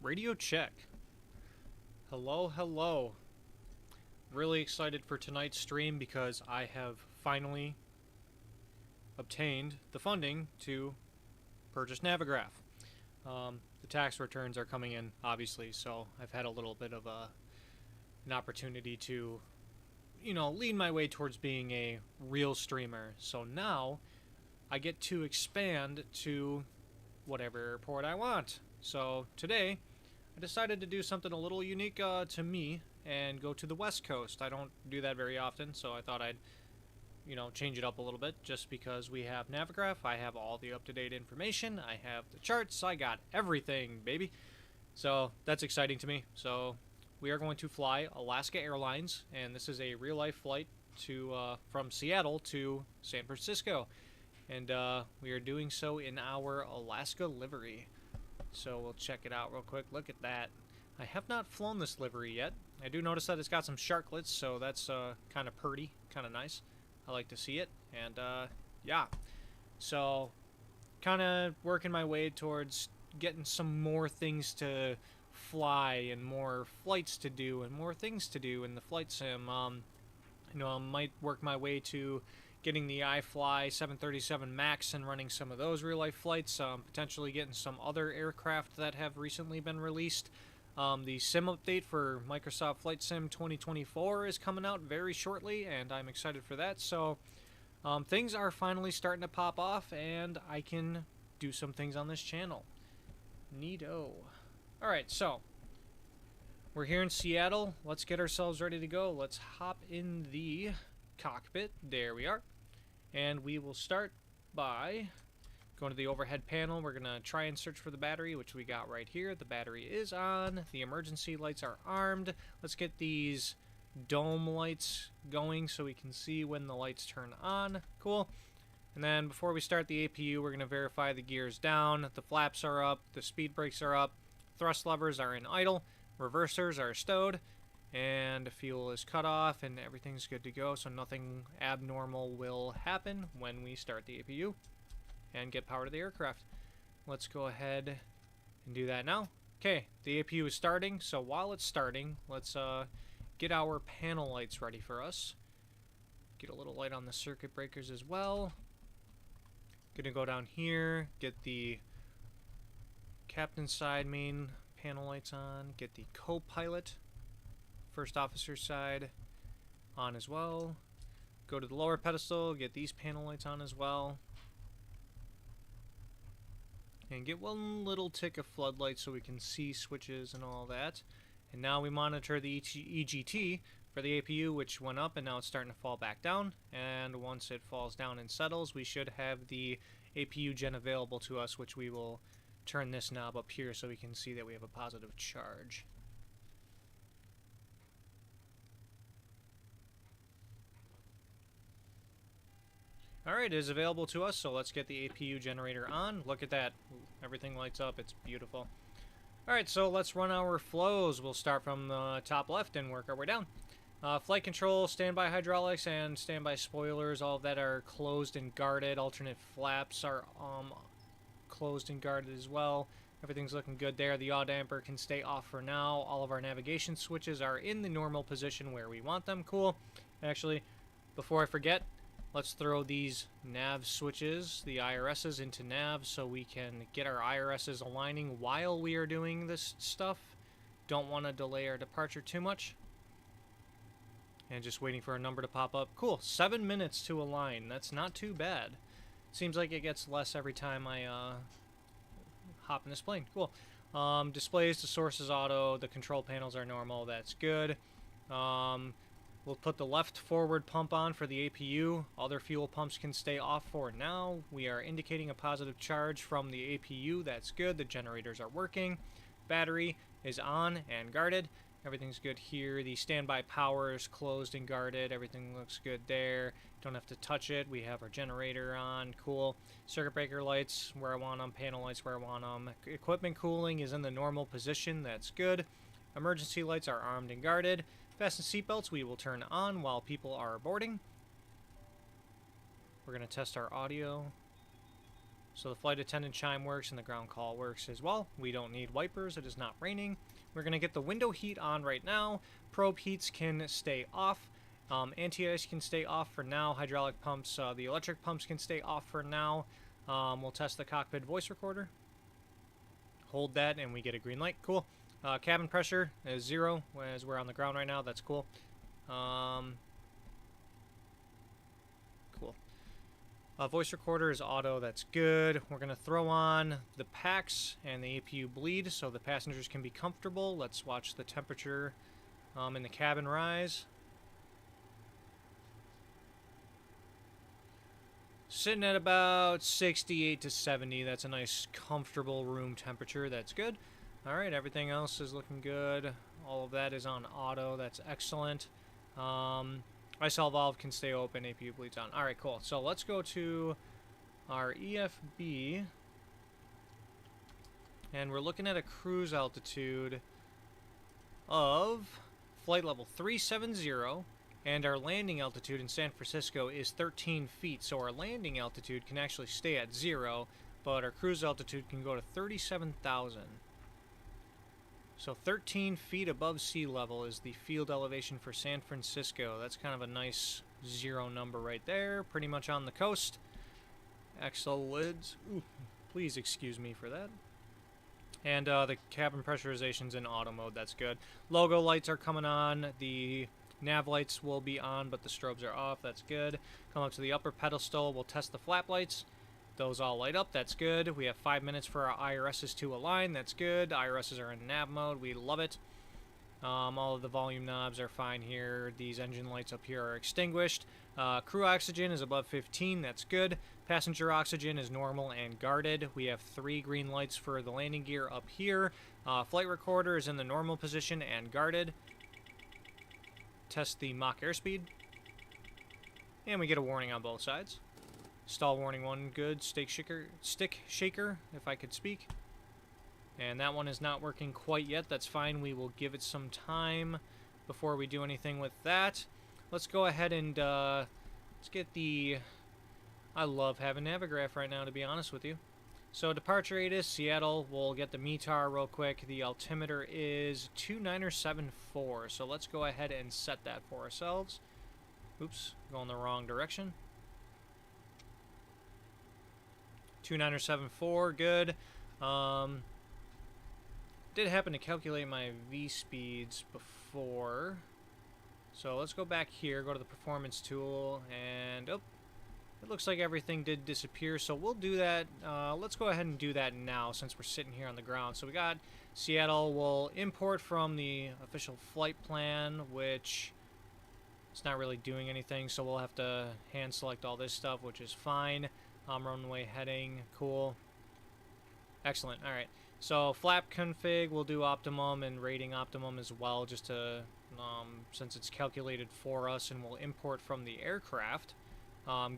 Radio check. Hello, hello. Really excited for tonight's stream because I have finally obtained the funding to purchase Navigraph. The tax returns are coming in, obviously, so I've had a little bit of an opportunity to, lead my way towards being a real streamer. So now I get to expand to whatever airport I want. So today, I decided to do something a little unique to me and go to the West Coast. I don't do that very often, so I thought I'd, change it up a little bit just because we have Navigraph. I have all the up-to-date information. I have the charts. I got everything, baby. So that's exciting to me. So we are going to fly Alaska Airlines, and this is a real-life flight to from Seattle to San Francisco. And we are doing so in our Alaska livery. So we'll check it out real quick. Look at that. I have not flown this livery yet. I do notice that it's got some sharklets, so that's kind of purty, kind of nice. I like to see it. And yeah. So kind of working my way towards getting some more things to fly and more flights to do and more things to do in the flight sim. I might work my way to getting the iFly 737 MAX and running some of those real-life flights, potentially getting some other aircraft that have recently been released. The sim update for Microsoft Flight Sim 2024 is coming out very shortly, and I'm excited for that. So things are finally starting to pop off, and I can do some things on this channel. Neato. Alright, so we're here in Seattle. Let's get ourselves ready to go. Let's hop in the cockpit. There we are. And we will start by going to the overhead panel. We're going to try and search for the battery, which we got right here. The battery is on. The emergency lights are armed. Let's get these dome lights going so we can see when the lights turn on. Cool. And then before we start the APU, we're going to verify the gears down. The flaps are up. The speed brakes are up. Thrust levers are in idle. Reversers are stowed. And fuel is cut off and everything's good to go, so nothing abnormal will happen when we start the APU and get power to the aircraft. Let's go ahead and do that now. Okay, the APU is starting, so while it's starting, let's get our panel lights ready for us. Get a little light on the circuit breakers as well. Gonna go down here, get the captain's side main panel lights on, get the co-pilot first officer side on as well. Go to the lower pedestal, get these panel lights on as well. And get one little tick of floodlight so we can see switches and all that. And now we monitor the EGT for the APU, which went up and now it's starting to fall back down. And once it falls down and settles, we should have the APU gen available to us, which we will turn this knob up here so we can see that we have a positive charge. Alright, it is available to us, so let's get the APU generator on. Look at that. Everything lights up. It's beautiful. Alright, so let's run our flows. We'll start from the top left and work our way down. Flight control, standby hydraulics, and standby spoilers, all of that are closed and guarded. Alternate flaps are closed and guarded as well. Everything's looking good there. The yaw damper can stay off for now. All of our navigation switches are in the normal position where we want them. Cool. Actually, before I forget, let's throw these nav switches, the IRSs, into nav so we can get our IRSs aligning while we are doing this stuff. Don't want to delay our departure too much. And just waiting for a number to pop up. Cool, 7 minutes to align. That's not too bad. Seems like it gets less every time I hop in this plane. Cool. Displays, the source is auto. The control panels are normal. That's good. We'll put the left forward pump on for the APU. Other fuel pumps can stay off for now. We are indicating a positive charge from the APU. That's good. The generators are working. Battery is on and guarded. Everything's good here. The standby power is closed and guarded. Everything looks good there. Don't have to touch it. We have our generator on. Cool. Circuit breaker lights where I want them. Panel lights where I want them. Equipment cooling is in the normal position. That's good. Emergency lights are armed and guarded. Fasten seatbelts we will turn on while people are boarding. We're going to test our audio. So the flight attendant chime works and the ground call works as well. We don't need wipers. It is not raining. We're going to get the window heat on right now. Probe heats can stay off. Anti-ice can stay off for now. Hydraulic pumps, the electric pumps can stay off for now. We'll test the cockpit voice recorder. Hold that and we get a green light. Cool. Cabin pressure is 0 as we're on the ground right now. That's cool. Cool. Voice recorder is auto. That's good. We're going to throw on the packs and the APU bleed so the passengers can be comfortable. Let's watch the temperature in the cabin rise. Sitting at about 68 to 70. That's a nice, comfortable room temperature. That's good. All right, everything else is looking good. All of that is on auto. That's excellent. ISL valve can stay open. APU bleeds on. All right, cool. So let's go to our EFB. And we're looking at a cruise altitude of flight level 370. And our landing altitude in San Francisco is 13 feet, so our landing altitude can actually stay at 0, but our cruise altitude can go to 37,000. So 13 feet above sea level is the field elevation for San Francisco. That's kind of a nice 0 number right there, pretty much on the coast. Excellent. Ooh, please excuse me for that. And the cabin pressurization's in auto mode, that's good. Logo lights are coming on, the nav lights will be on, but the strobes are off. That's good. Come up to the upper pedestal. We'll test the flap lights. Those all light up. That's good. We have 5 minutes for our IRSs to align. That's good. IRSs are in nav mode. We love it. All of the volume knobs are fine here. These engine lights up here are extinguished. Crew oxygen is above 15. That's good. Passenger oxygen is normal and guarded. We have 3 green lights for the landing gear up here. Flight recorder is in the normal position and guarded. Test the Mach airspeed. And we get a warning on both sides. Stall warning 1, good. Stick shaker, if I could speak. And that one is not working quite yet. That's fine. We will give it some time before we do anything with that. Let's go ahead and let's get the... I love having Navigraph right now, to be honest with you. So departure radius, Seattle. We'll get the METAR real quick. The altimeter is 2974. So let's go ahead and set that for ourselves. Oops, going the wrong direction. 2974, good. Did happen to calculate my V speeds before. So let's go back here, go to the performance tool, and oh, it looks like everything did disappear, so we'll do that. Let's go ahead and do that now since we're sitting here on the ground. So we got Seattle. We'll import from the official flight plan, which it's not really doing anything, so we'll have to hand select all this stuff, which is fine. Runway heading, cool. Excellent, all right. So flap config, we'll do optimum and rating optimum as well, just to, since it's calculated for us, and we'll import from the aircraft.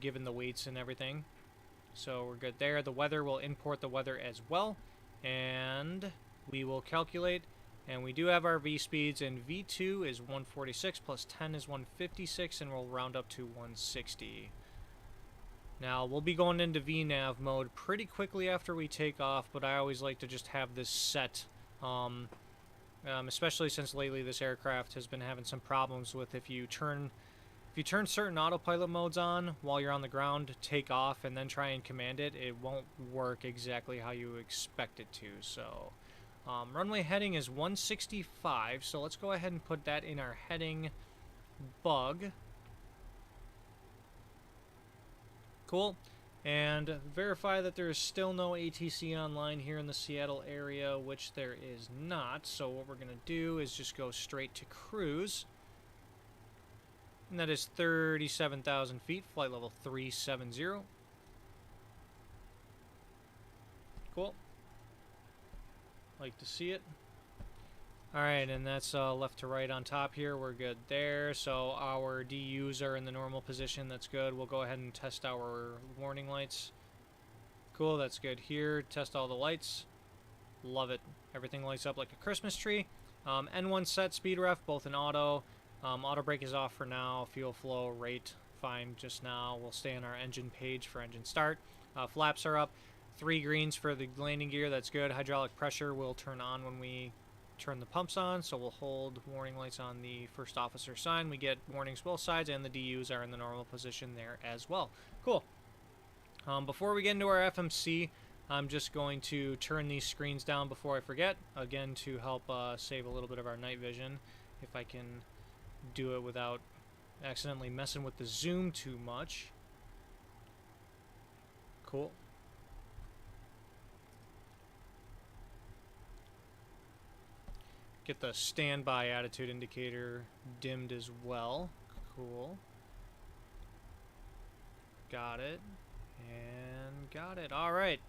Given the weights and everything. So we're good there. The weather, will import the weather as well. And we will calculate. And we do have our V speeds, and V2 is 146 plus 10 is 156, and we'll round up to 160. Now, we'll be going into VNav mode pretty quickly after we take off, but I always like to just have this set, especially since lately this aircraft has been having some problems with if you turn certain autopilot modes on while you're on the ground, take off, and then try and command it, it won't work exactly how you expect it to. So, runway heading is 165, so let's go ahead and put that in our heading bug. Cool. And verify that there is still no ATC online here in the Seattle area, which there is not. So what we're going to do is just go straight to cruise. And that is 37,000 feet, flight level 370. Cool. Like to see it. Alright, and that's left to right on top here. We're good there. So our DUs are in the normal position. That's good. We'll go ahead and test our warning lights. Cool, that's good here. Test all the lights. Love it. Everything lights up like a Christmas tree. N1 set, speed ref, both in auto. Auto brake is off for now. Fuel flow rate, fine just now. We'll stay on our engine page for engine start. Flaps are up. 3 greens for the landing gear. That's good. Hydraulic pressure will turn on when we turn the pumps on, so we'll hold warning lights on the first officer sign. We get warnings both sides, and the DUs are in the normal position there as well. Cool. Before we get into our FMC, I'm just going to turn these screens down before I forget, again to help save a little bit of our night vision, if I can do it without accidentally messing with the zoom too much. Cool. Get the standby attitude indicator dimmed as well. Cool. Got it. And got it. Alright.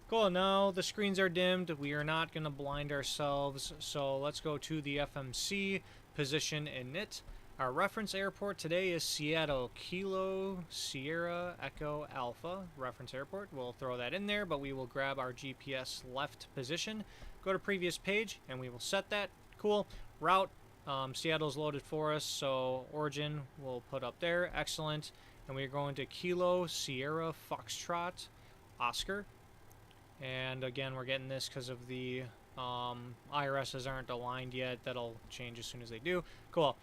Cool. Now the screens are dimmed. We are not going to blind ourselves. So let's go to the FMC position init. Our reference airport today is Seattle Kilo Sierra Echo Alpha reference airport. We'll throw that in there, but we will grab our GPS left position, go to previous page, and we will set that. Cool. Route, Seattle's loaded for us, so origin we'll put up there. Excellent. And we're going to Kilo Sierra Foxtrot Oscar. And again, we're getting this because of the IRSs aren't aligned yet. That'll change as soon as they do. Cool.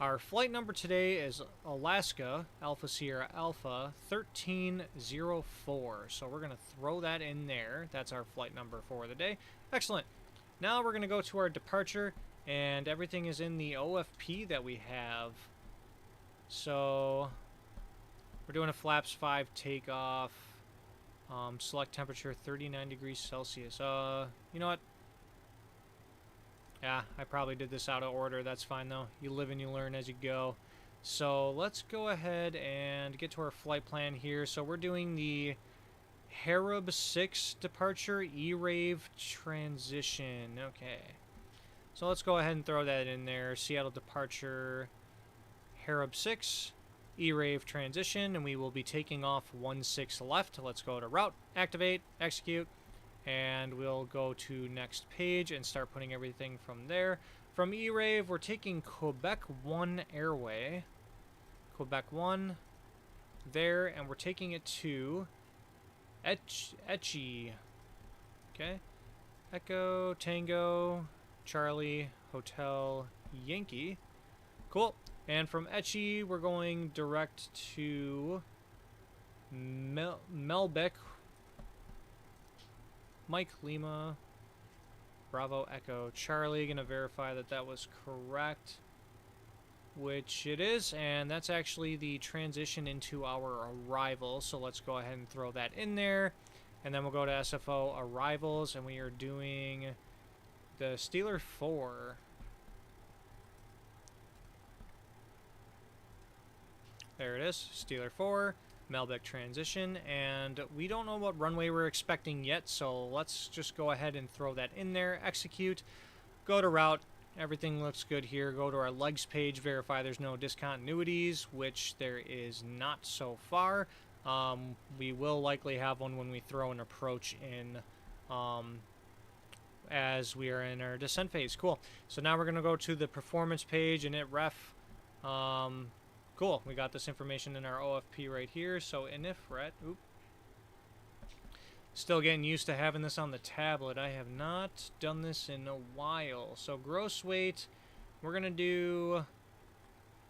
Our flight number today is Alaska Alpha Sierra Alpha 1304. So we're going to throw that in there. That's our flight number for the day. Excellent. Now we're going to go to our departure, and everything is in the OFP that we have. So we're doing a flaps 5 takeoff. Select temperature 39 degrees Celsius. You know what? Yeah, I probably did this out of order. That's fine, though. You live and you learn as you go. So let's go ahead and get to our flight plan here. So we're doing the Harib 6 departure E-Rave transition. Okay. So let's go ahead and throw that in there. Seattle departure Harib 6 E-Rave transition, and we will be taking off 16 left. Let's go to route, activate, execute. And we'll go to next page and start putting everything from there. From E-Rave, we're taking Quebec 1 Airway. Quebec 1 there, and we're taking it to Etchy. Okay. Echo, Tango, Charlie, Hotel, Yankee. Cool. And from Etchy, we're going direct to Melbeck. Mike Lima, Bravo Echo Charlie. Gonna verify that that was correct, which it is, and that's actually the transition into our arrival. So let's go ahead and throw that in there, and then we'll go to SFO arrivals, and we are doing the Steeler 4. There it is, Steeler 4. Melbeck transition, and we don't know what runway we're expecting yet, so let's just go ahead and throw that in there. Execute, go to route, everything looks good here. Go to our legs page, verify there's no discontinuities, which there is not so far. We will likely have one when we throw an approach in as we are in our descent phase. Cool. So now we're going to go to the performance page and hit ref. Cool, we got this information in our OFP right here. So inif ret, still getting used to having this on the tablet. I have not done this in a while. So gross weight, we're gonna do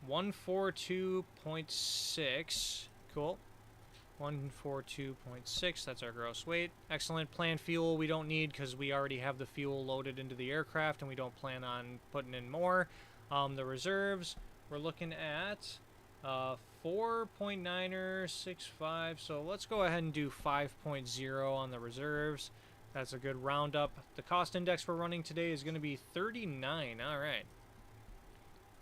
142.6. Cool. 142.6, that's our gross weight. Excellent. Planned fuel we don't need because we already have the fuel loaded into the aircraft and we don't plan on putting in more. The reserves, we're looking at 4.965, so let's go ahead and do 5.0 on the reserves. That's a good roundup. The cost index we're running today is going to be 39. All right.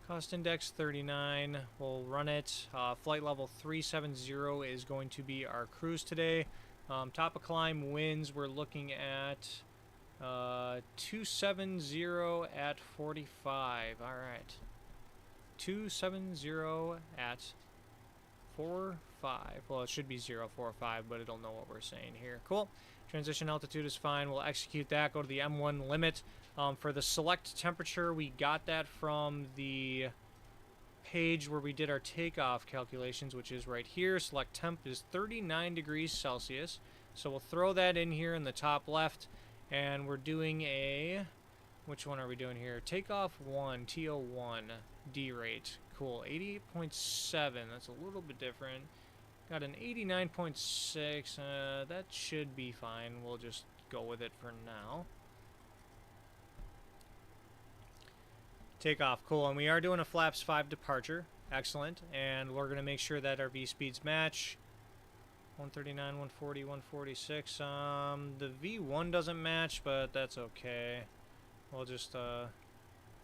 Cost index 39. We'll run it. Flight level 370 is going to be our cruise today. Top of climb winds, we're looking at 270 at 45. All right. 270 at 45. Well, it should be 045, but it'll know what we're saying here. Cool. Transition altitude is fine. We'll execute that. Go to the M1 limit. For the select temperature, we got that from the page where we did our takeoff calculations, which is right here. Select temp is 39 degrees Celsius. So we'll throw that in here in the top left, and we're doing a, which one are we doing here? Takeoff 1, TO1, D rate. Cool, 88.7, that's a little bit different. Got an 89.6, that should be fine. We'll just go with it for now. Takeoff, cool, and we are doing a flaps 5 departure. Excellent, and we're going to make sure that our V-speeds match. 139, 140, 146. The V1 doesn't match, but that's okay. We'll just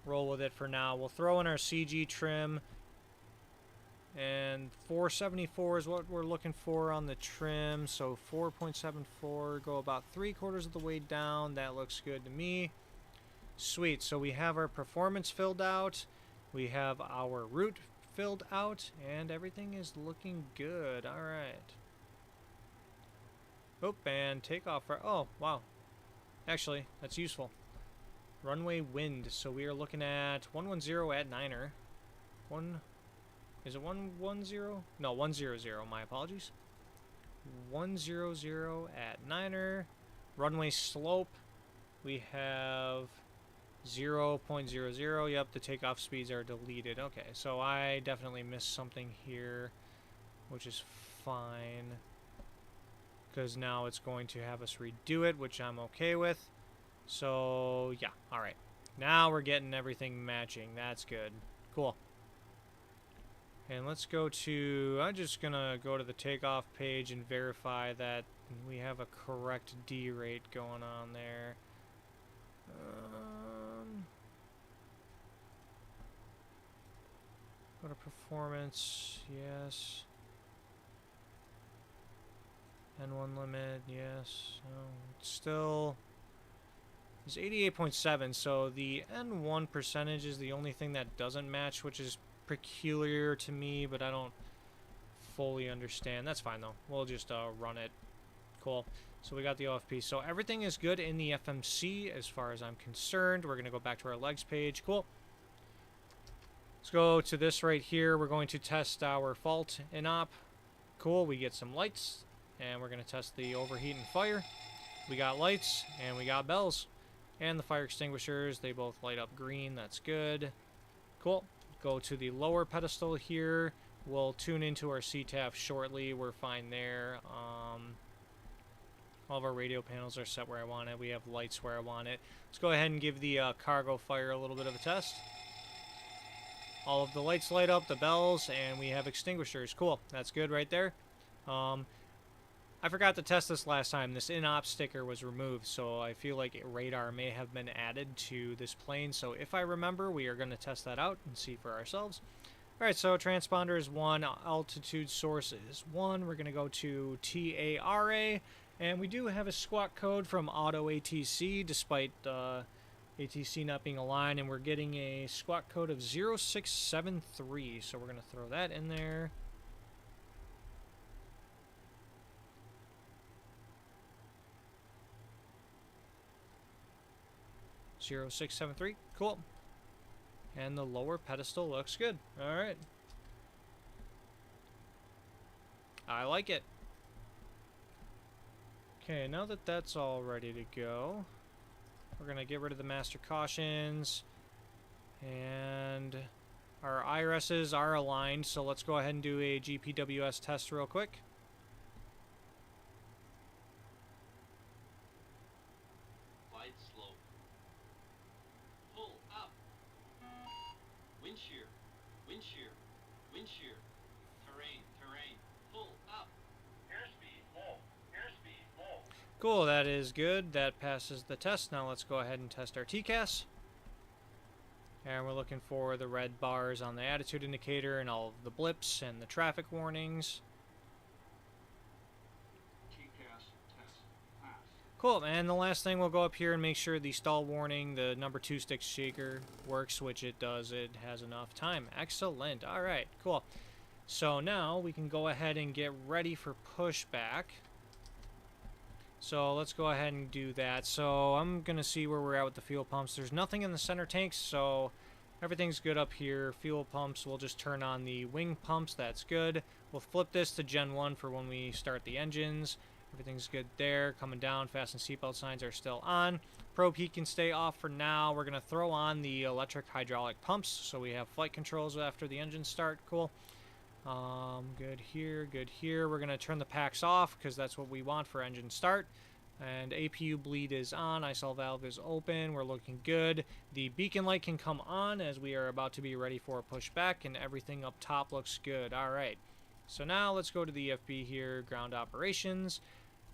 roll with it for now. We'll throw in our CG trim, and 474 is what we're looking for on the trim. So 4.74, go about 3/4 of the way down. That looks good to me. Sweet. So we have our performance filled out. We have our route filled out, and everything is looking good. All right. Oh, and takeoff for, oh, wow. Actually, that's useful. Runway wind. So we are looking at 110 at 9er. Is it 110? No, 100. My apologies. 100 at 9er. Runway slope. We have 0.00. Yep, the takeoff speeds are deleted. Okay, so I definitely missed something here, which is fine, because now it's going to have us redo it, which I'm okay with. So, yeah, alright. Now we're getting everything matching. That's good. Cool. And let's go to, I'm just going to go to the takeoff page and verify that we have a correct D rate going on there. Go to performance, yes. N1 limit, yes. No, it's still, it's 88.7, so the N1 percentage is the only thing that doesn't match, which is peculiar to me, but I don't fully understand. That's fine though. We'll just run it. Cool. So we got the OFP. So everything is good in the FMC as far as I'm concerned. We're going to go back to our legs page. Cool. Let's go to this right here. We're going to test our fault in op. Cool. We get some lights, and we're going to test the overheat and fire. We got lights, and we got bells. And the fire extinguishers, they both light up green. That's good. Cool. Go to the lower pedestal here. We'll tune into our CTAF shortly. We're fine there. All of our radio panels are set where I want it. We have lights where I want it. Let's go ahead and give the cargo fire a little bit of a test. All of the lights light up, the bells, and we have extinguishers. Cool. That's good right there. I forgot to test this last time. This in-op sticker was removed, so I feel like radar may have been added to this plane. So if I remember, we are going to test that out and see for ourselves. All right, so transponder is 1, altitude source is 1. We're going to go to TARA, and we do have a squawk code from Auto ATC, despite ATC not being aligned, and we're getting a squawk code of 0673. So we're going to throw that in there. Zero 0673. Cool. And the lower pedestal looks good. All right. I like it. Okay, now that that's all ready to go, we're going to get rid of the master cautions. And our IRSs are aligned, so let's go ahead and do a GPWS test real quick. Cool, that is good. That passes the test. Now let's go ahead and test our TCAS. And we're looking for the red bars on the attitude indicator and all of the blips and the traffic warnings. TCAS test pass. Cool, and the last thing, we'll go up here and make sure the stall warning, the number 2 stick shaker works, which it does. It has enough time. Excellent. All right, cool. So now we can go ahead and get ready for pushback. So let's go ahead and do that. So I'm going to see where we're at with the fuel pumps. There's nothing in the center tanks, so everything's good up here. Fuel pumps, we'll just turn on the wing pumps. That's good. We'll flip this to Gen 1 for when we start the engines. Everything's good there. Coming down, fasten seatbelt signs are still on. Probe heat can stay off for now. We're going to throw on the electric hydraulic pumps, so we have flight controls after the engine start. Cool. Good here, good here. We're going to turn the packs off because that's what we want for engine start. And APU bleed is on. ISOL valve is open. We're looking good. The beacon light can come on as we are about to be ready for a pushback, and everything up top looks good. All right. So now let's go to the EFB here, ground operations.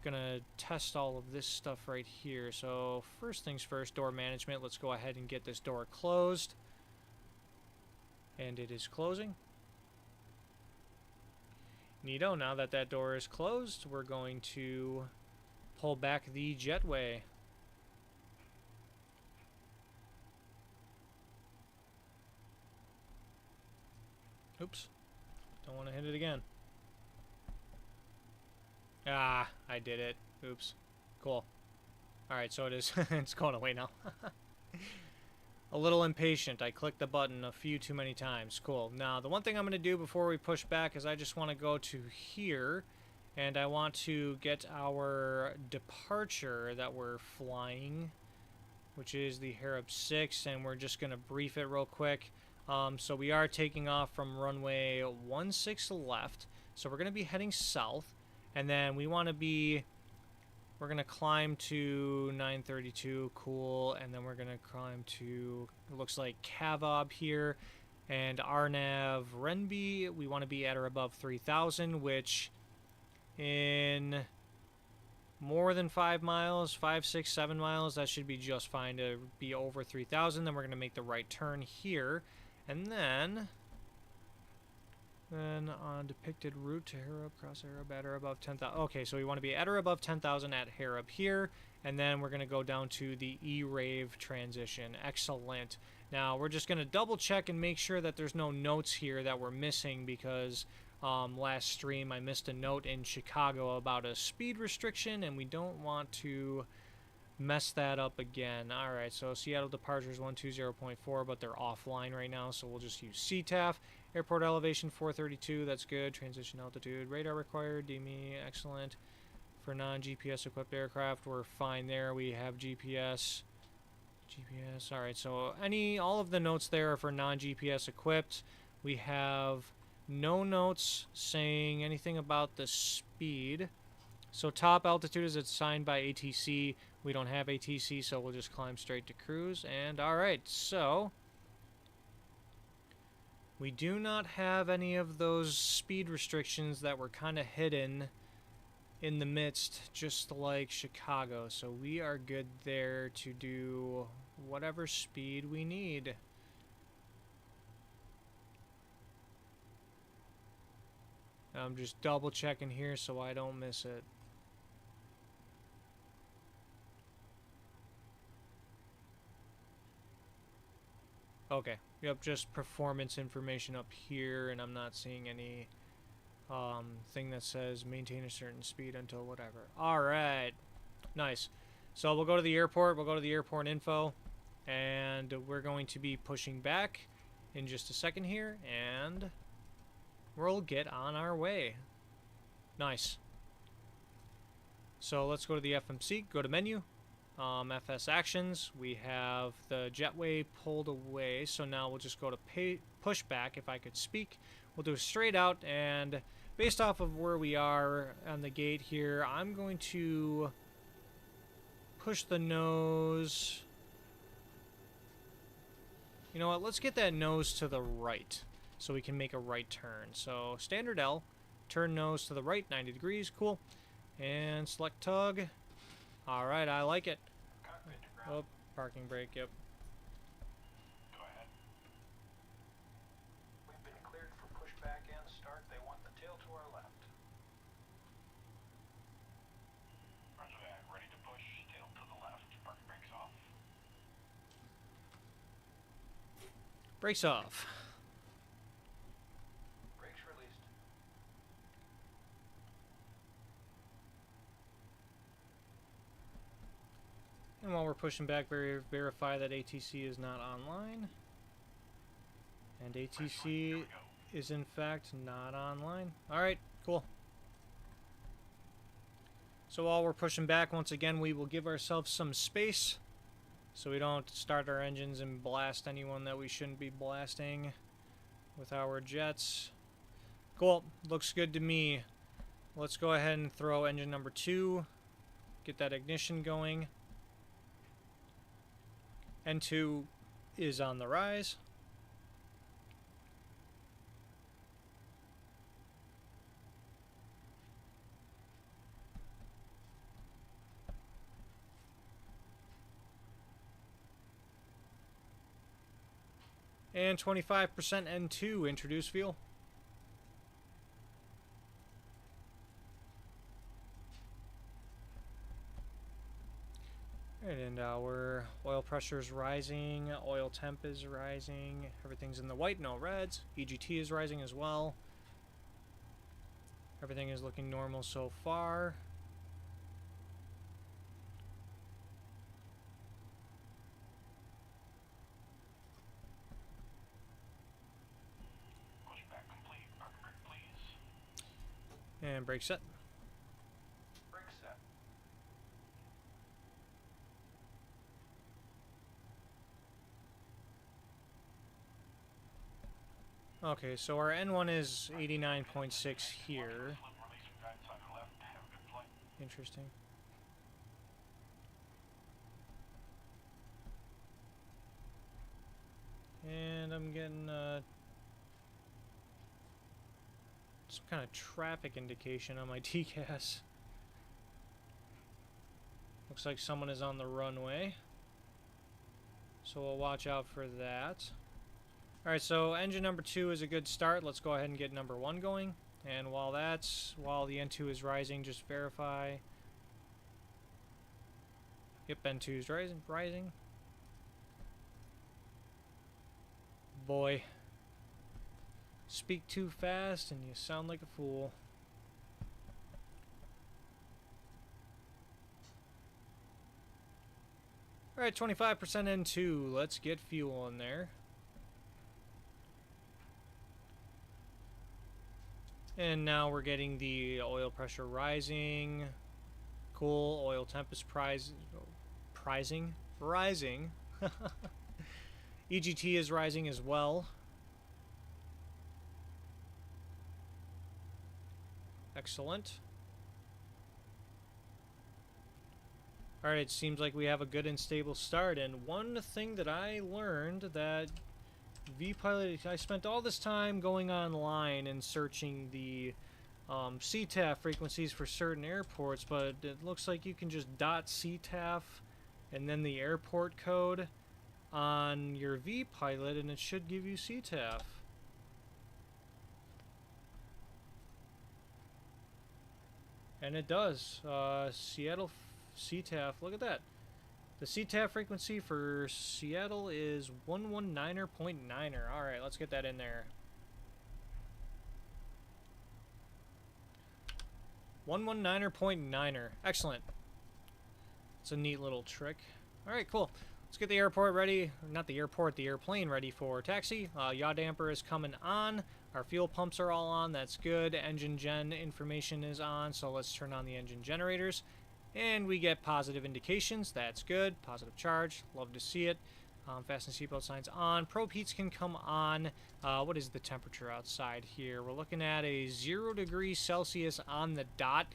Gonna test all of this stuff right here. So first things first, door management. Let's go ahead and get this door closed. And it is closing. Neato, now that that door is closed, we're going to pull back the jetway. Oops. Don't want to hit it again. Ah, I did it. Oops. Cool. Alright, so it is. It's going away now. A little impatient. I clicked the button a few too many times. Cool. Now, the one thing I'm going to do before we push back is I just want to go to here, and I want to get our departure that we're flying, which is the Harab 6, and we're just going to brief it real quick. So we are taking off from runway 16 left, so we're going to be heading south, and then we want to be... We're going to climb to 932, cool, and then we're going to climb to, it looks like Kavob here, and RNAV Renby, we want to be at or above 3,000, which in more than 5 miles, 5, 6, 7 miles, that should be just fine to be over 3,000. Then we're going to make the right turn here, and then on depicted route to Harab, cross Harab, at or above 10,000. Okay, so we want to be at or above 10,000 at Harab here, and then we're going to go down to the E-Rave transition. Excellent. Now, we're just going to double check and make sure that there's no notes here that we're missing, because last stream I missed a note in Chicago about a speed restriction, and we don't want to mess that up again. Alright, so Seattle departure is 120.4, but they're offline right now, so we'll just use CTAF. Airport elevation 432, that's good. Transition altitude, radar required, DME, excellent. For non-GPS equipped aircraft, we're fine there. We have GPS. Alright, so all of the notes there are for non-GPS equipped. We have no notes saying anything about the speed. So top altitude is assigned by ATC. We don't have ATC, so we'll just climb straight to cruise. And alright, so we do not have any of those speed restrictions that were kind of hidden in the midst, just like Chicago. So we are good there to do whatever speed we need. I'm just double checking here so I don't miss it. Okay, yep, just performance information up here, and I'm not seeing any thing that says maintain a certain speed until whatever. Alright, nice. So we'll go to the airport, we'll go to the airport info, and we're going to be pushing back in just a second here, and we'll get on our way. Nice. So let's go to the FMC, go to menu. FS actions, we have the jetway pulled away, so now we'll just go to push back. If I could speak, we'll do a straight out, and based off of where we are on the gate here, I'm going to push the nose. You know what, let's get that nose to the right so we can make a right turn. So standard L, turn nose to the right 90 degrees, cool, and select tug. Alright, I like it. Oh, parking brake, yep. Go ahead. We've been cleared for pushback and start. They want the tail to our left. Roger that. Ready to push. Tail to the left. Parking brakes off. Brakes off. Brakes released. And while we're pushing back, verify that ATC is not online. And ATC is in fact not online. Alright, cool. So while we're pushing back, once again, we will give ourselves some space so we don't start our engines and blast anyone that we shouldn't be blasting with our jets. Cool. Looks good to me. Let's go ahead and throw engine number 2. Get that ignition going. N2 is on the rise. And 25% N2, introduce fuel. Alright, and our oil pressure is rising, oil temp is rising, everything's in the white, no reds. EGT is rising as well. Everything is looking normal so far. Pushback complete. Parking brake, please. And brake set. Brake set. Okay, so our N1 is 89.6 here. Slip release from guide side to left. Have a good flight. Interesting. And I'm getting some kind of traffic indication on my TCAS. Looks like someone is on the runway. So we'll watch out for that. Alright, so engine number 2 is a good start. Let's go ahead and get number 1 going. And while the N2 is rising, just verify. Yep, N2 is rising. Boy. Speak too fast and you sound like a fool. Alright, 25% N2. Let's get fuel in there. And now we're getting the oil pressure rising. Cool. Oil temp is rising. EGT is rising as well. Excellent. Alright, it seems like we have a good and stable start. And one thing that I learned that VPilot, I spent all this time going online and searching the CTAF frequencies for certain airports, but it looks like you can just .CTAF and then the airport code on your VPilot and it should give you CTAF. And it does. Seattle CTAF, look at that. The CTAF frequency for Seattle is 119.9er. Alright, let's get that in there. 119.9er. Excellent. It's a neat little trick. Alright, cool. Let's get the airport ready. Not the airport, the airplane ready for taxi. Yaw damper is coming on. Our fuel pumps are all on. That's good. Engine gen information is on. So let's turn on the engine generators. And we get positive indications. That's good. Positive charge. Love to see it. Fasten seatbelt signs on. Probe heats can come on. What is the temperature outside here? We're looking at a 0 degrees Celsius on the dot.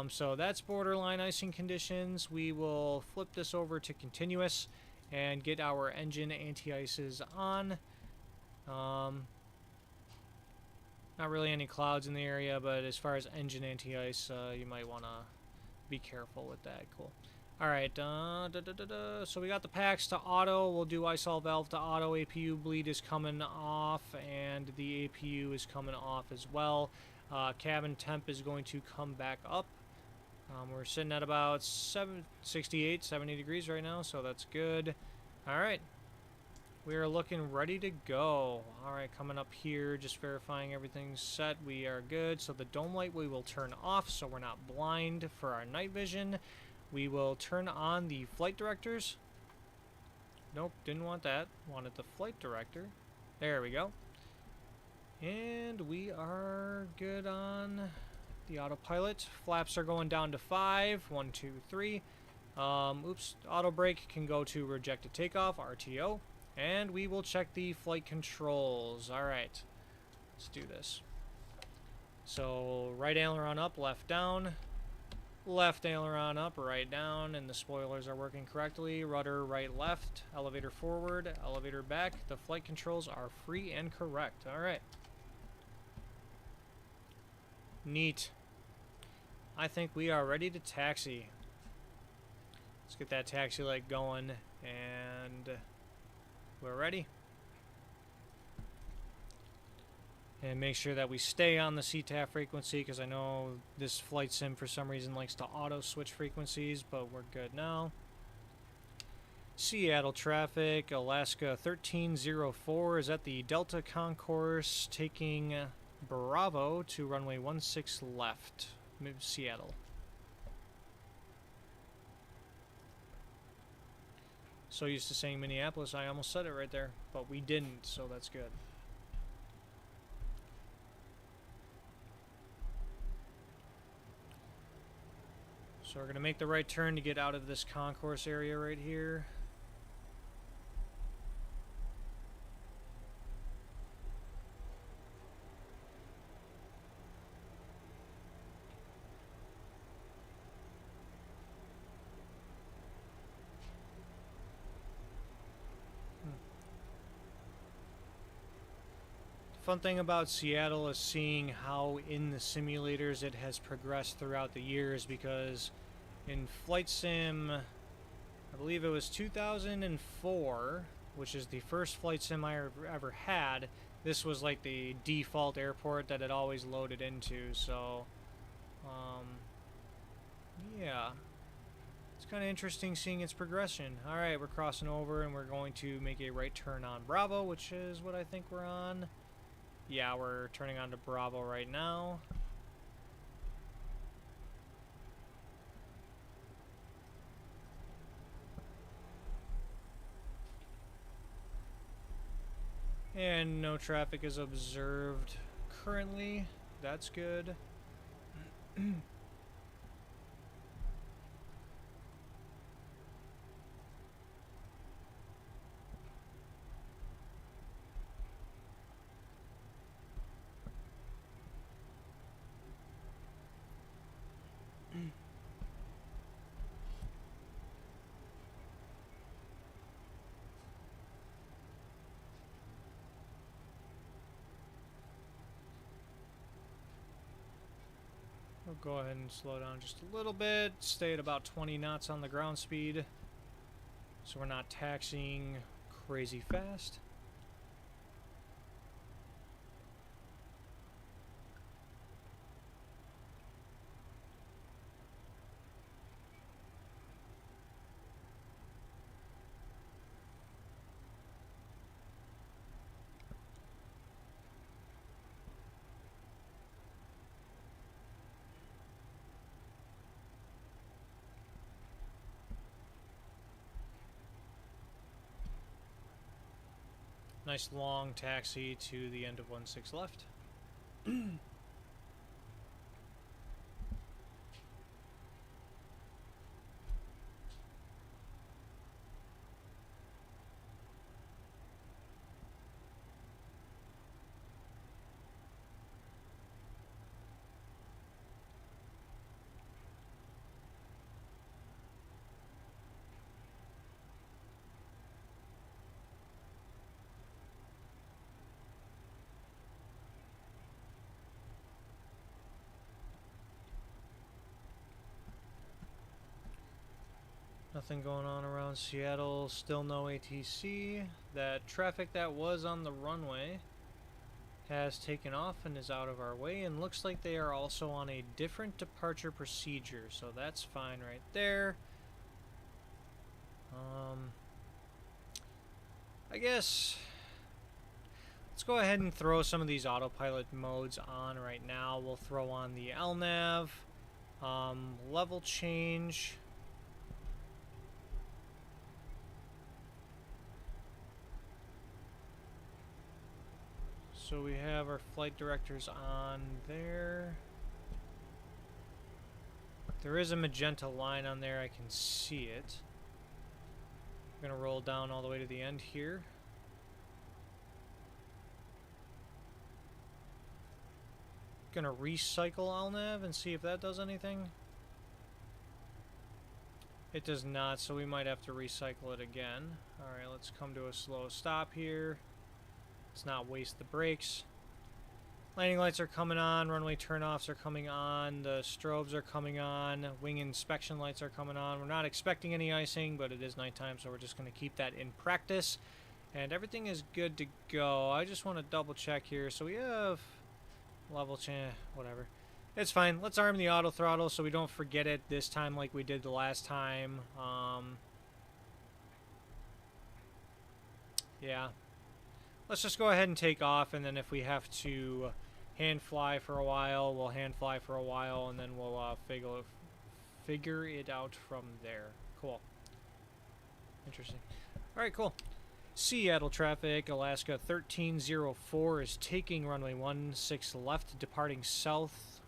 So that's borderline icing conditions. We will flip this over to continuous and get our engine anti-ices on. Not really any clouds in the area, but as far as engine anti-ice, you might want to be careful with that. Cool. Alright, so we got the packs to auto. We'll do ISOL valve to auto. APU bleed is coming off, and the APU is coming off as well. Cabin temp is going to come back up. We're sitting at about 68, 70 degrees right now, so that's good. Alright. We are looking ready to go. Alright, coming up here, just verifying everything's set. We are good. So the dome light we will turn off so we're not blind for our night vision. We will turn on the flight directors. Nope, didn't want that. Wanted the flight director. There we go. And we are good on the autopilot. Flaps are going down to 5. 1, 2, 3. Oops. Auto brake can go to rejected takeoff, RTO. And we will check the flight controls. Alright. Let's do this. So, right aileron up, left down. Left aileron up, right down, and the spoilers are working correctly. Rudder right, left. Elevator forward, elevator back. The flight controls are free and correct. Alright. Neat. I think we are ready to taxi. Let's get that taxi light going, and we're ready. And make sure that we stay on the CTAF frequency, because I know this flight sim for some reason likes to auto switch frequencies, but we're good now. Seattle traffic, Alaska 1304 is at the Delta concourse, taking Bravo to runway 16 left, Seattle. So used to saying Minneapolis, I almost said it right there, but we didn't, so that's good. So we're going to make the right turn to get out of this concourse area right here. Fun thing about Seattle is seeing how in the simulators it has progressed throughout the years, because in Flight Sim, I believe it was 2004, which is the first Flight Sim I ever had, this was like the default airport that it always loaded into, so yeah. It's kind of interesting seeing its progression. Alright, we're crossing over and we're going to make a right turn on Bravo, which is what I think we're on. Yeah, we're turning on to Bravo right now. And no traffic is observed currently. That's good. We'll go ahead and slow down just a little bit. Stay at about 20 knots on the ground speed, so we're not taxiing crazy fast. Nice long taxi to the end of 16 left. Nothing going on around Seattle, still no ATC. That traffic that was on the runway has taken off and is out of our way, and looks like they are also on a different departure procedure, so that's fine right there. I guess let's go ahead and throw some of these autopilot modes on right now. We'll throw on the LNAV, level change. So we have our flight directors on there. There is a magenta line on there. I can see it. I'm going to roll down all the way to the end here. Going to recycle LNAV and see if that does anything. It does not, so we might have to recycle it again. Alright, let's come to a slow stop here. Let's not waste the brakes. Landing lights are coming on, runway turnoffs are coming on, the strobes are coming on, wing inspection lights are coming on. We're not expecting any icing, but it is nighttime, so we're just going to keep that in practice. And everything is good to go. I just want to double check here. So we have level whatever. It's fine. Let's arm the auto throttle so we don't forget it this time like we did the last time. Yeah. Let's just go ahead and take off, and then if we have to hand fly for a while, we'll hand fly for a while, and then we'll figure it out from there. Cool. Interesting. Alright, cool. Seattle traffic, Alaska 1304 is taking runway 16 left, departing south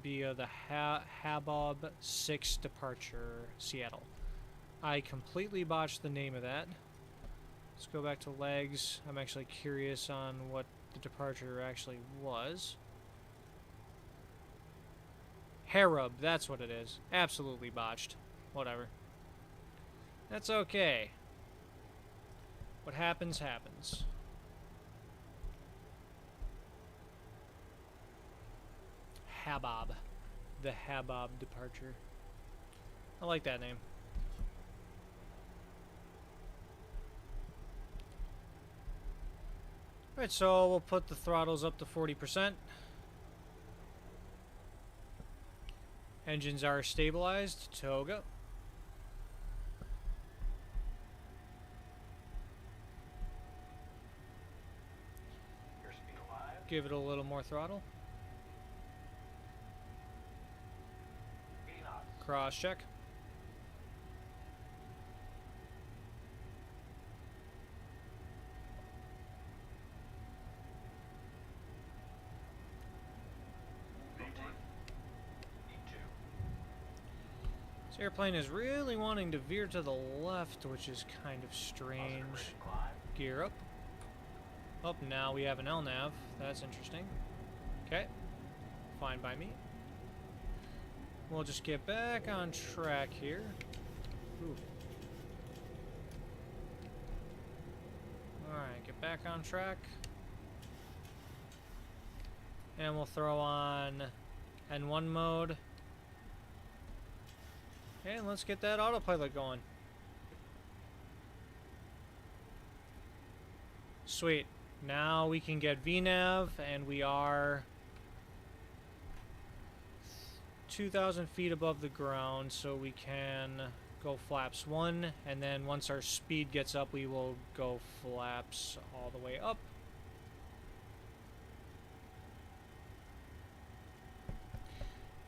via the Habab 6 departure, Seattle. I completely botched the name of that. Let's go back to legs. I'm actually curious on what the departure actually was. Harub, that's what it is. Absolutely botched. Whatever. That's okay. What happens, happens. Habab. The Habab departure. I like that name. Alright, so we'll put the throttles up to 40%. Engines are stabilized. Toga. Give it a little more throttle. Cross check. This airplane is really wanting to veer to the left, which is kind of strange. Gear up. Oh, now we have an LNAV. That's interesting. Okay. Fine by me. We'll just get back on track here. Ooh. Alright, get back on track. And we'll throw on N1 mode. And let's get that autopilot going. Sweet. Now we can get VNAV, and we are 2,000 feet above the ground, so we can go flaps 1, and then once our speed gets up, we will go flaps all the way up.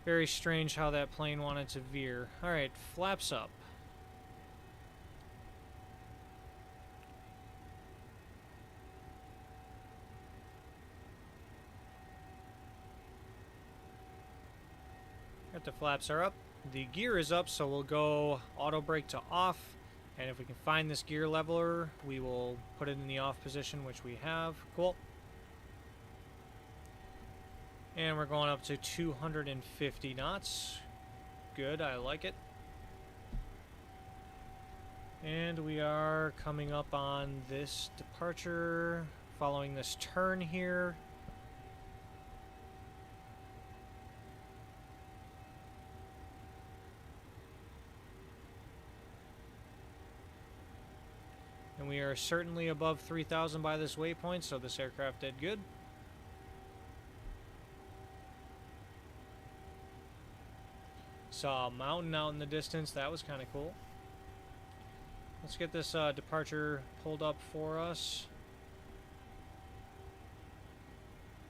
Very strange how that plane wanted to veer. Alright, flaps up. The flaps are up. The gear is up, so we'll go auto brake to off. And if we can find this gear leveler, we will put it in the off position, which we have. Cool. And we're going up to 250 knots. Good, I like it. And we are coming up on this departure, following this turn here. And we are certainly above 3,000 by this waypoint, so this aircraft did good. Saw a mountain out in the distance. That was kind of cool. Let's get this departure pulled up for us.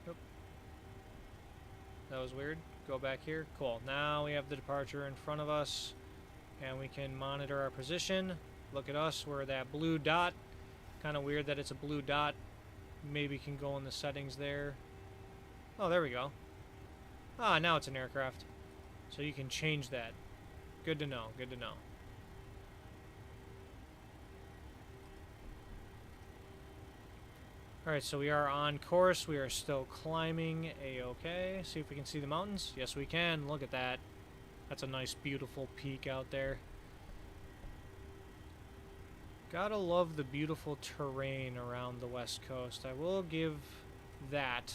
Yep. That was weird. Go back here. Cool. Now we have the departure in front of us, and we can monitor our position. Look at us, we're that blue dot. Kind of weird that it's a blue dot. Maybe can go in the settings there. Oh, there we go. Ah, now it's an aircraft. So you can change that. Good to know, good to know. Alright, so we are on course. We are still climbing. A-okay. See if we can see the mountains. Yes, we can. Look at that. That's a nice, beautiful peak out there. Gotta love the beautiful terrain around the West Coast. I will give that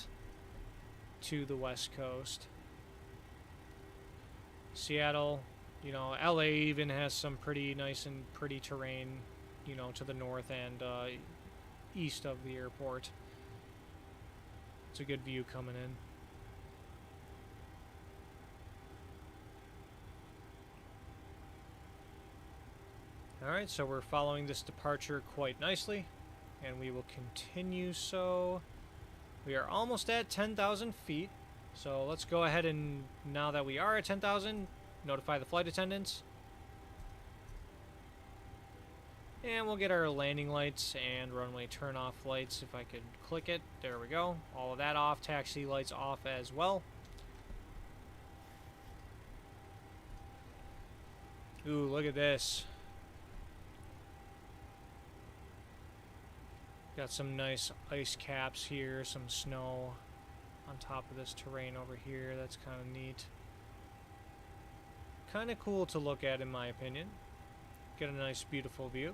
to the West Coast. Seattle, you know, LA even has some pretty nice and pretty terrain, you know, to the north and east of the airport. It's a good view coming in. Alright, so we're following this departure quite nicely, and we will continue so. We are almost at 10,000 feet, so let's go ahead and, now that we are at 10,000, notify the flight attendants. And we'll get our landing lights and runway turn-off lights, if I could click it. There we go. All of that off. Taxi lights off as well. Ooh, look at this. Got some nice ice caps here, some snow on top of this terrain over here. That's kind of neat. Kind of cool to look at, in my opinion. Get a nice, beautiful view.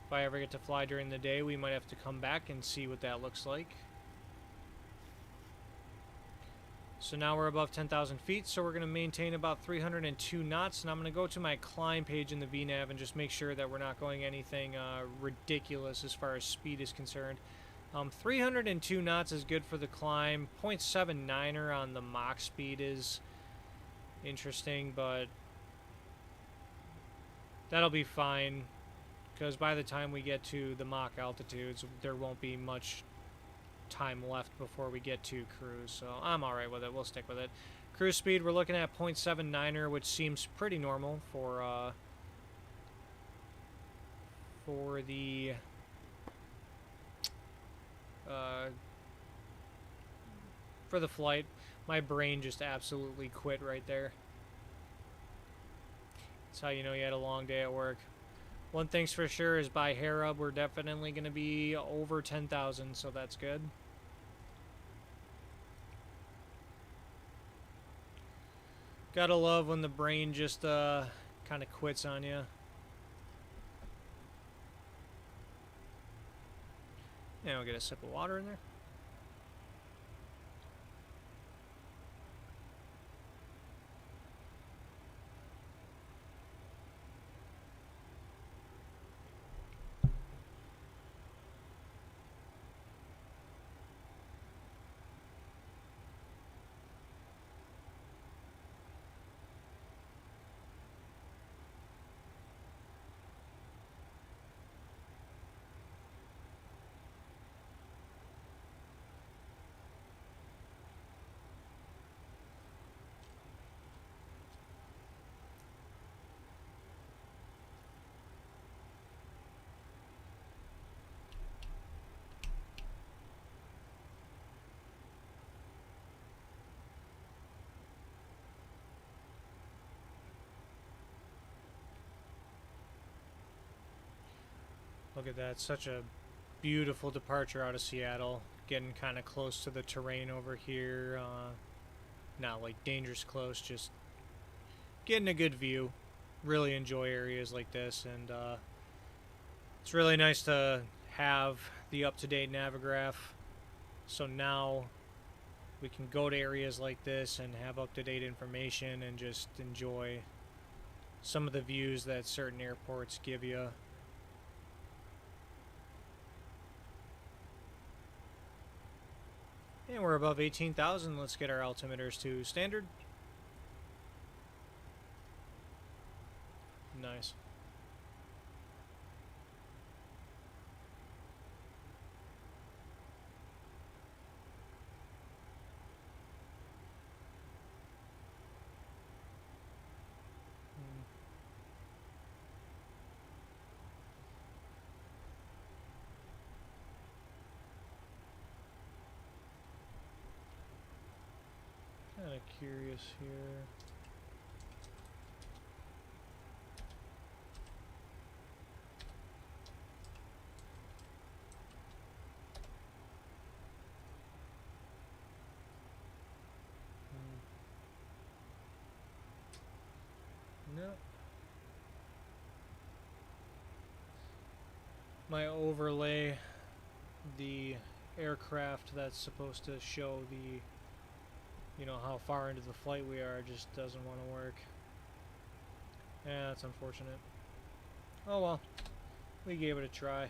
If I ever get to fly during the day, we might have to come back and see what that looks like. So now we're above 10,000 feet, so we're going to maintain about 302 knots, and I'm going to go to my climb page in the VNav and just make sure that we're not going anything ridiculous as far as speed is concerned. 302 knots is good for the climb. 0.79er on the Mach speed is interesting, but that'll be fine, because by the time we get to the Mach altitudes, there won't be much time left before we get to cruise, so I'm alright with it. We'll stick with it. Cruise speed, we're looking at 0.79er, which seems pretty normal for the flight. My brain just absolutely quit right there. That's how you know you had a long day at work. One thing's for sure is by hair up, we're definitely going to be over 10,000, so that's good. Gotta love when the brain just kind of quits on you. And we'll get a sip of water in there. Look at that, such a beautiful departure out of Seattle. Getting kind of close to the terrain over here. Not like dangerous close, just getting a good view. Really enjoy areas like this, and it's really nice to have the up-to-date Navigraph. So now we can go to areas like this and have up-to-date information and just enjoy some of the views that certain airports give you. And we're above 18,000. Let's get our altimeters to standard. Nice. curious here. No. My overlay, the aircraft that's supposed to show the, you know, how far into the flight we are, just doesn't want to work. Yeah, that's unfortunate. Oh well, we gave it a try.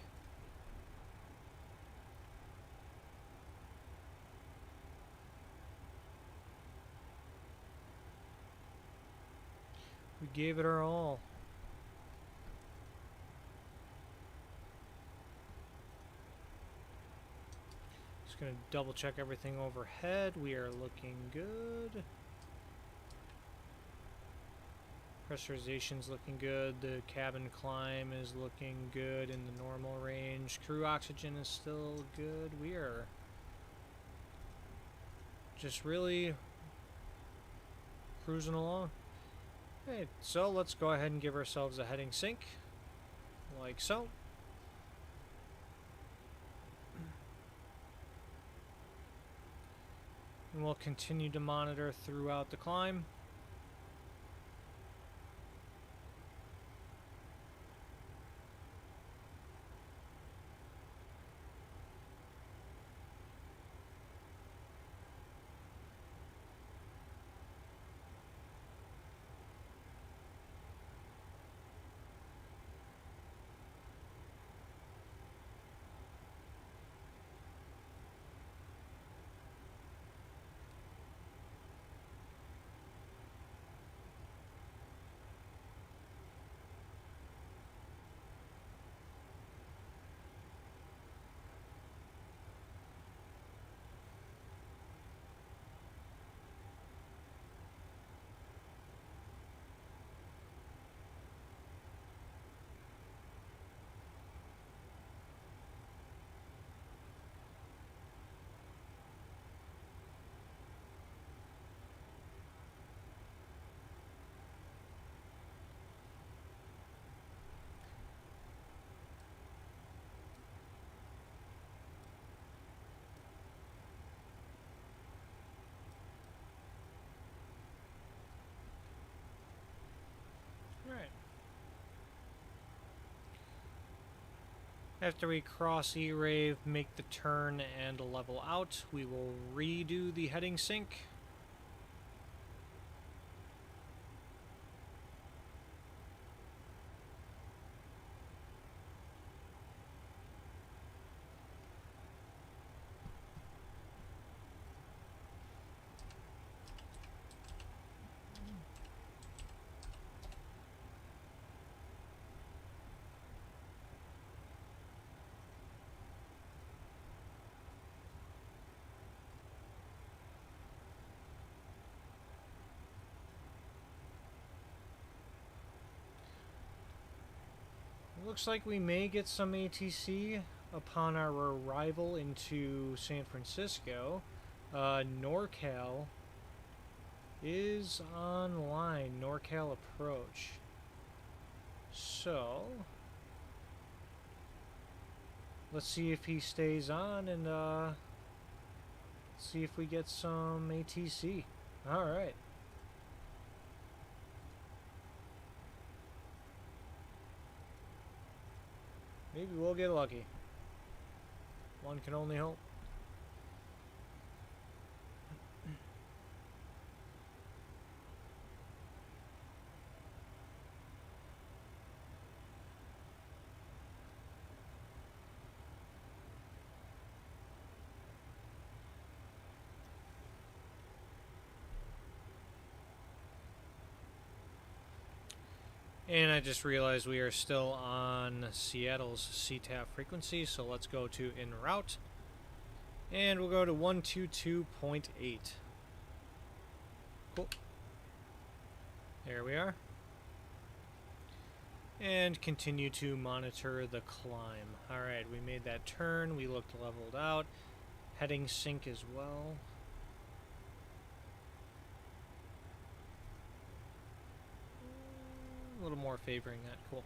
We gave it our all. Just gonna double check everything overhead. We are looking good. Pressurization's looking good. The cabin climb is looking good in the normal range. Crew oxygen is still good. We are just really cruising along. Okay, so let's go ahead and give ourselves a heading sync, like so. And we'll continue to monitor throughout the climb. Right. After we cross E-Rave, make the turn and level out, we will redo the heading sync. Looks like we may get some ATC upon our arrival into San Francisco. NorCal is online. NorCal approach. So let's see if he stays on and see if we get some ATC. All right. Maybe we'll get lucky. One can only hope. And I just realized we are still on Seattle's CTAF frequency, so let's go to en route. And we'll go to 122.8. Cool. There we are. And continue to monitor the climb. Alright, we made that turn, we looked leveled out. Heading sync as well. little more favoring that. Cool.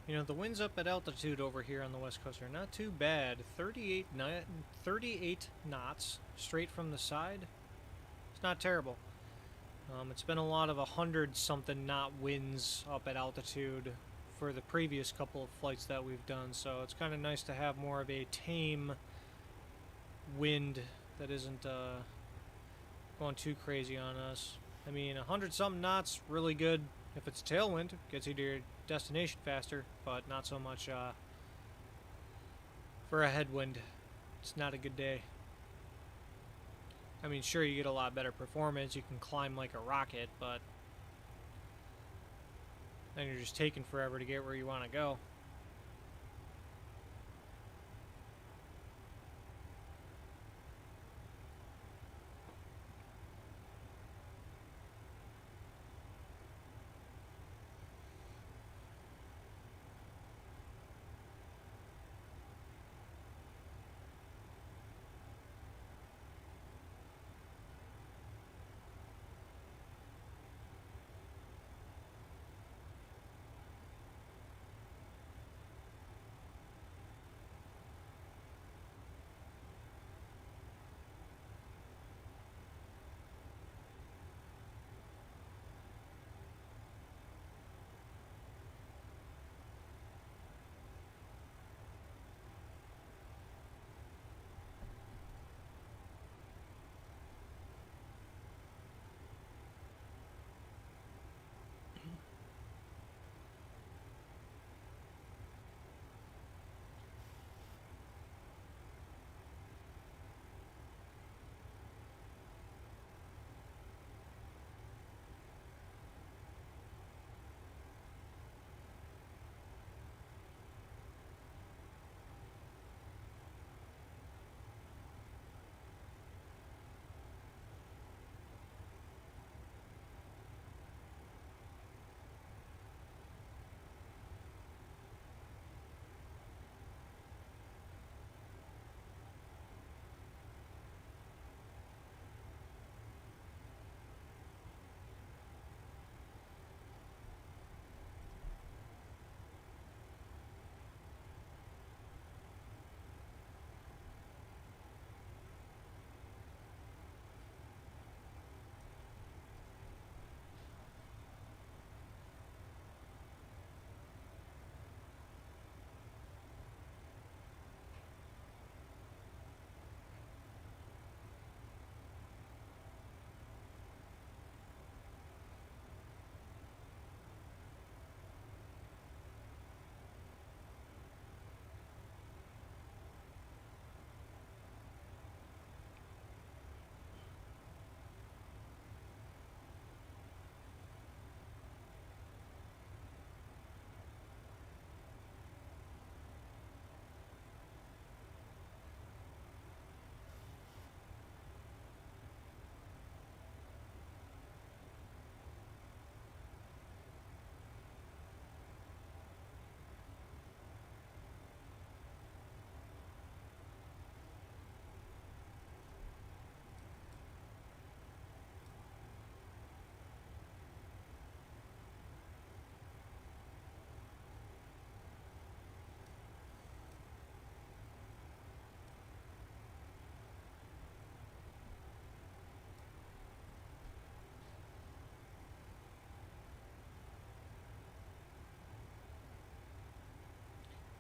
You know, the winds up at altitude over here on the west coast are not too bad. 38 knots straight from the side. It's not terrible. It's been a lot of 100-something knot winds up at altitude for the previous couple of flights that we've done, so it's kind of nice to have more of a tame wind that isn't going too crazy on us. I mean, 100-something knots, really good. If it's a tailwind, gets you to your destination faster, but not so much for a headwind. It's not a good day. I mean, sure, you get a lot better performance. You can climb like a rocket, but then you're just taking forever to get where you want to go.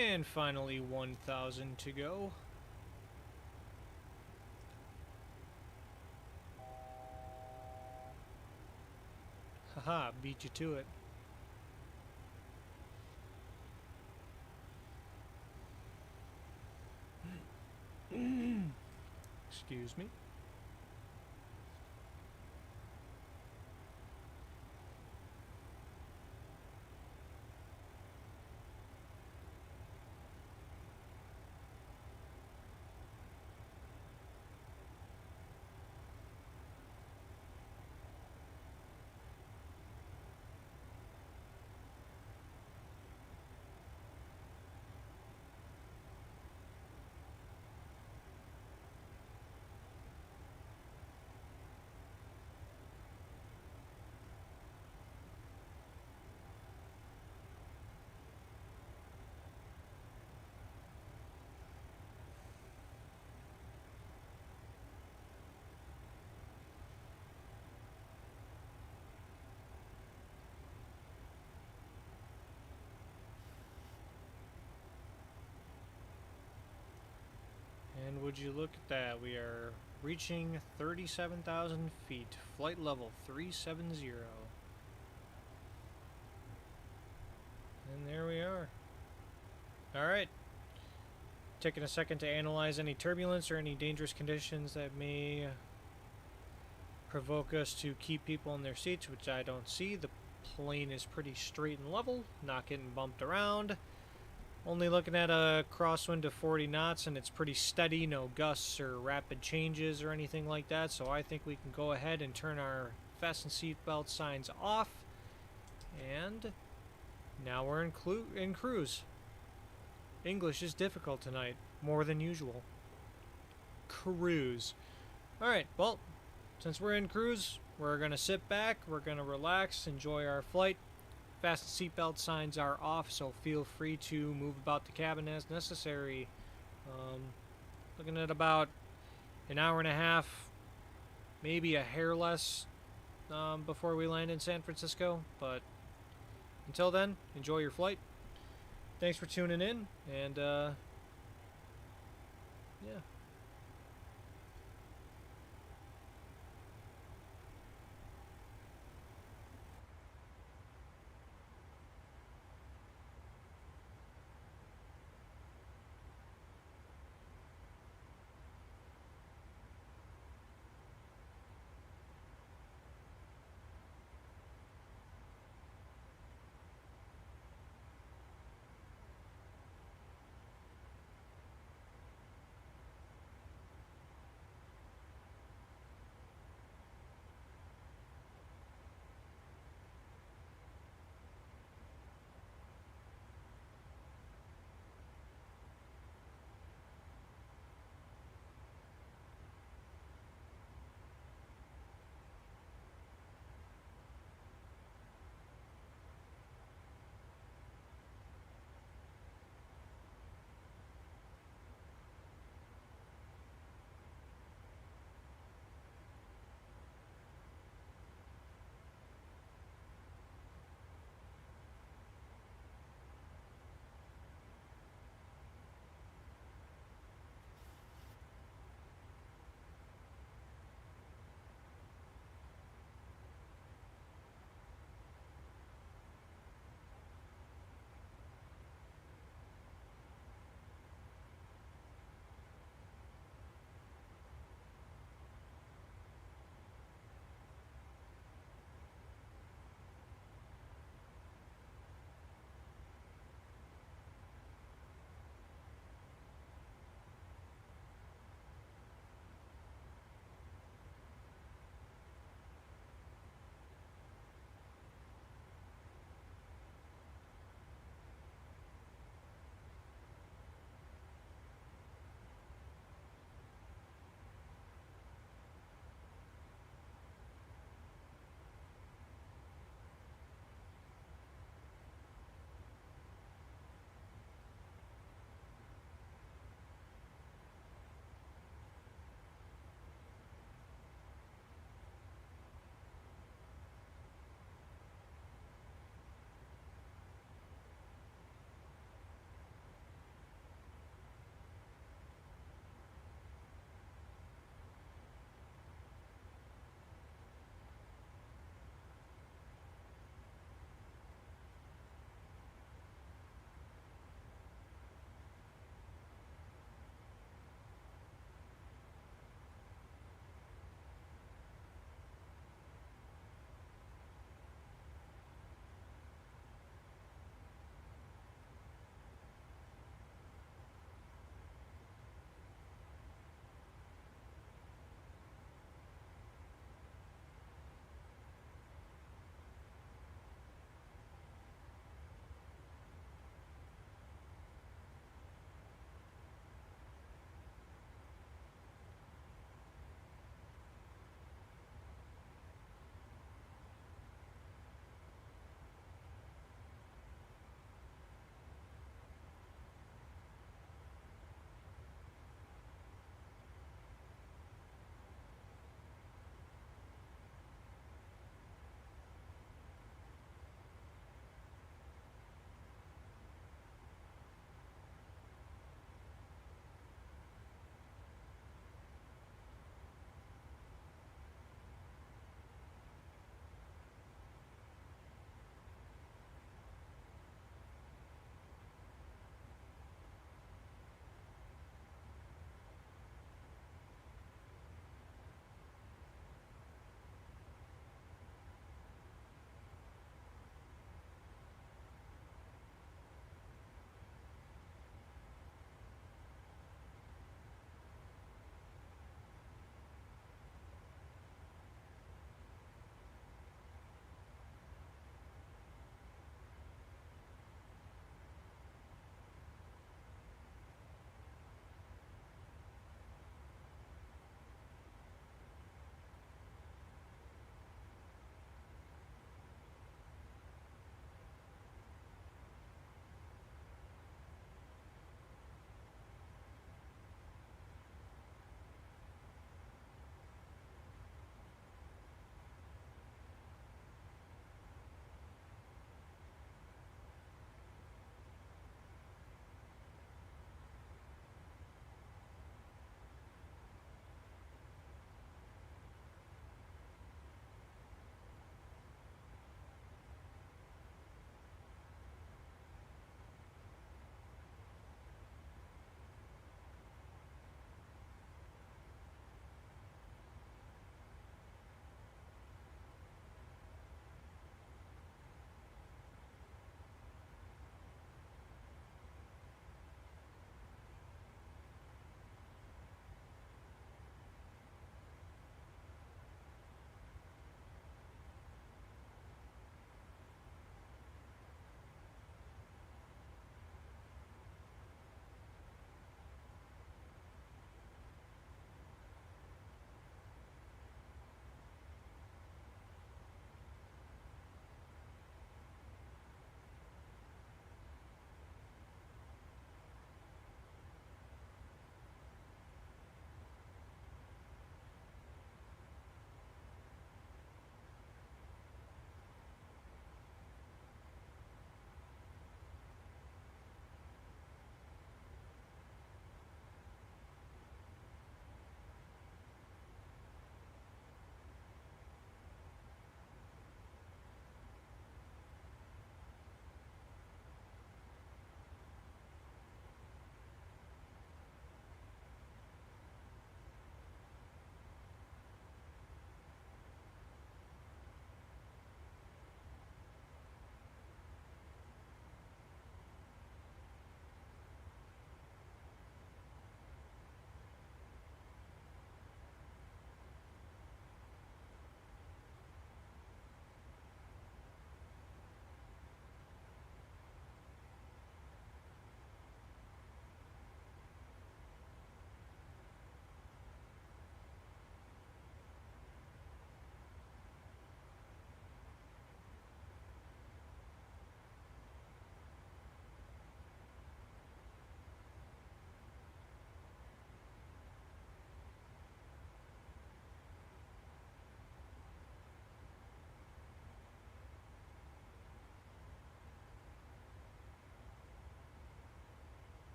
And finally 1,000 to go. Haha, beat you to it. Excuse me. And would you look at that, we are reaching 37,000 feet, flight level 370. And there we are. Alright. Taking a second to analyze any turbulence or any dangerous conditions that may provoke us to keep people in their seats, which I don't see. The plane is pretty straight and level, not getting bumped around. Only looking at a crosswind of 40 knots, and it's pretty steady, no gusts or rapid changes or anything like that, so I think we can go ahead and turn our fasten seatbelt signs off, and now we're in cruise. English is difficult tonight, more than usual. Cruise. Alright, well, since we're in cruise, we're going to sit back, we're going to relax, enjoy our flight. Fasten seatbelt signs are off, so feel free to move about the cabin as necessary. Looking at about an hour and a half, maybe a hair less, before we land in San Francisco. But until then, enjoy your flight. Thanks for tuning in, and yeah.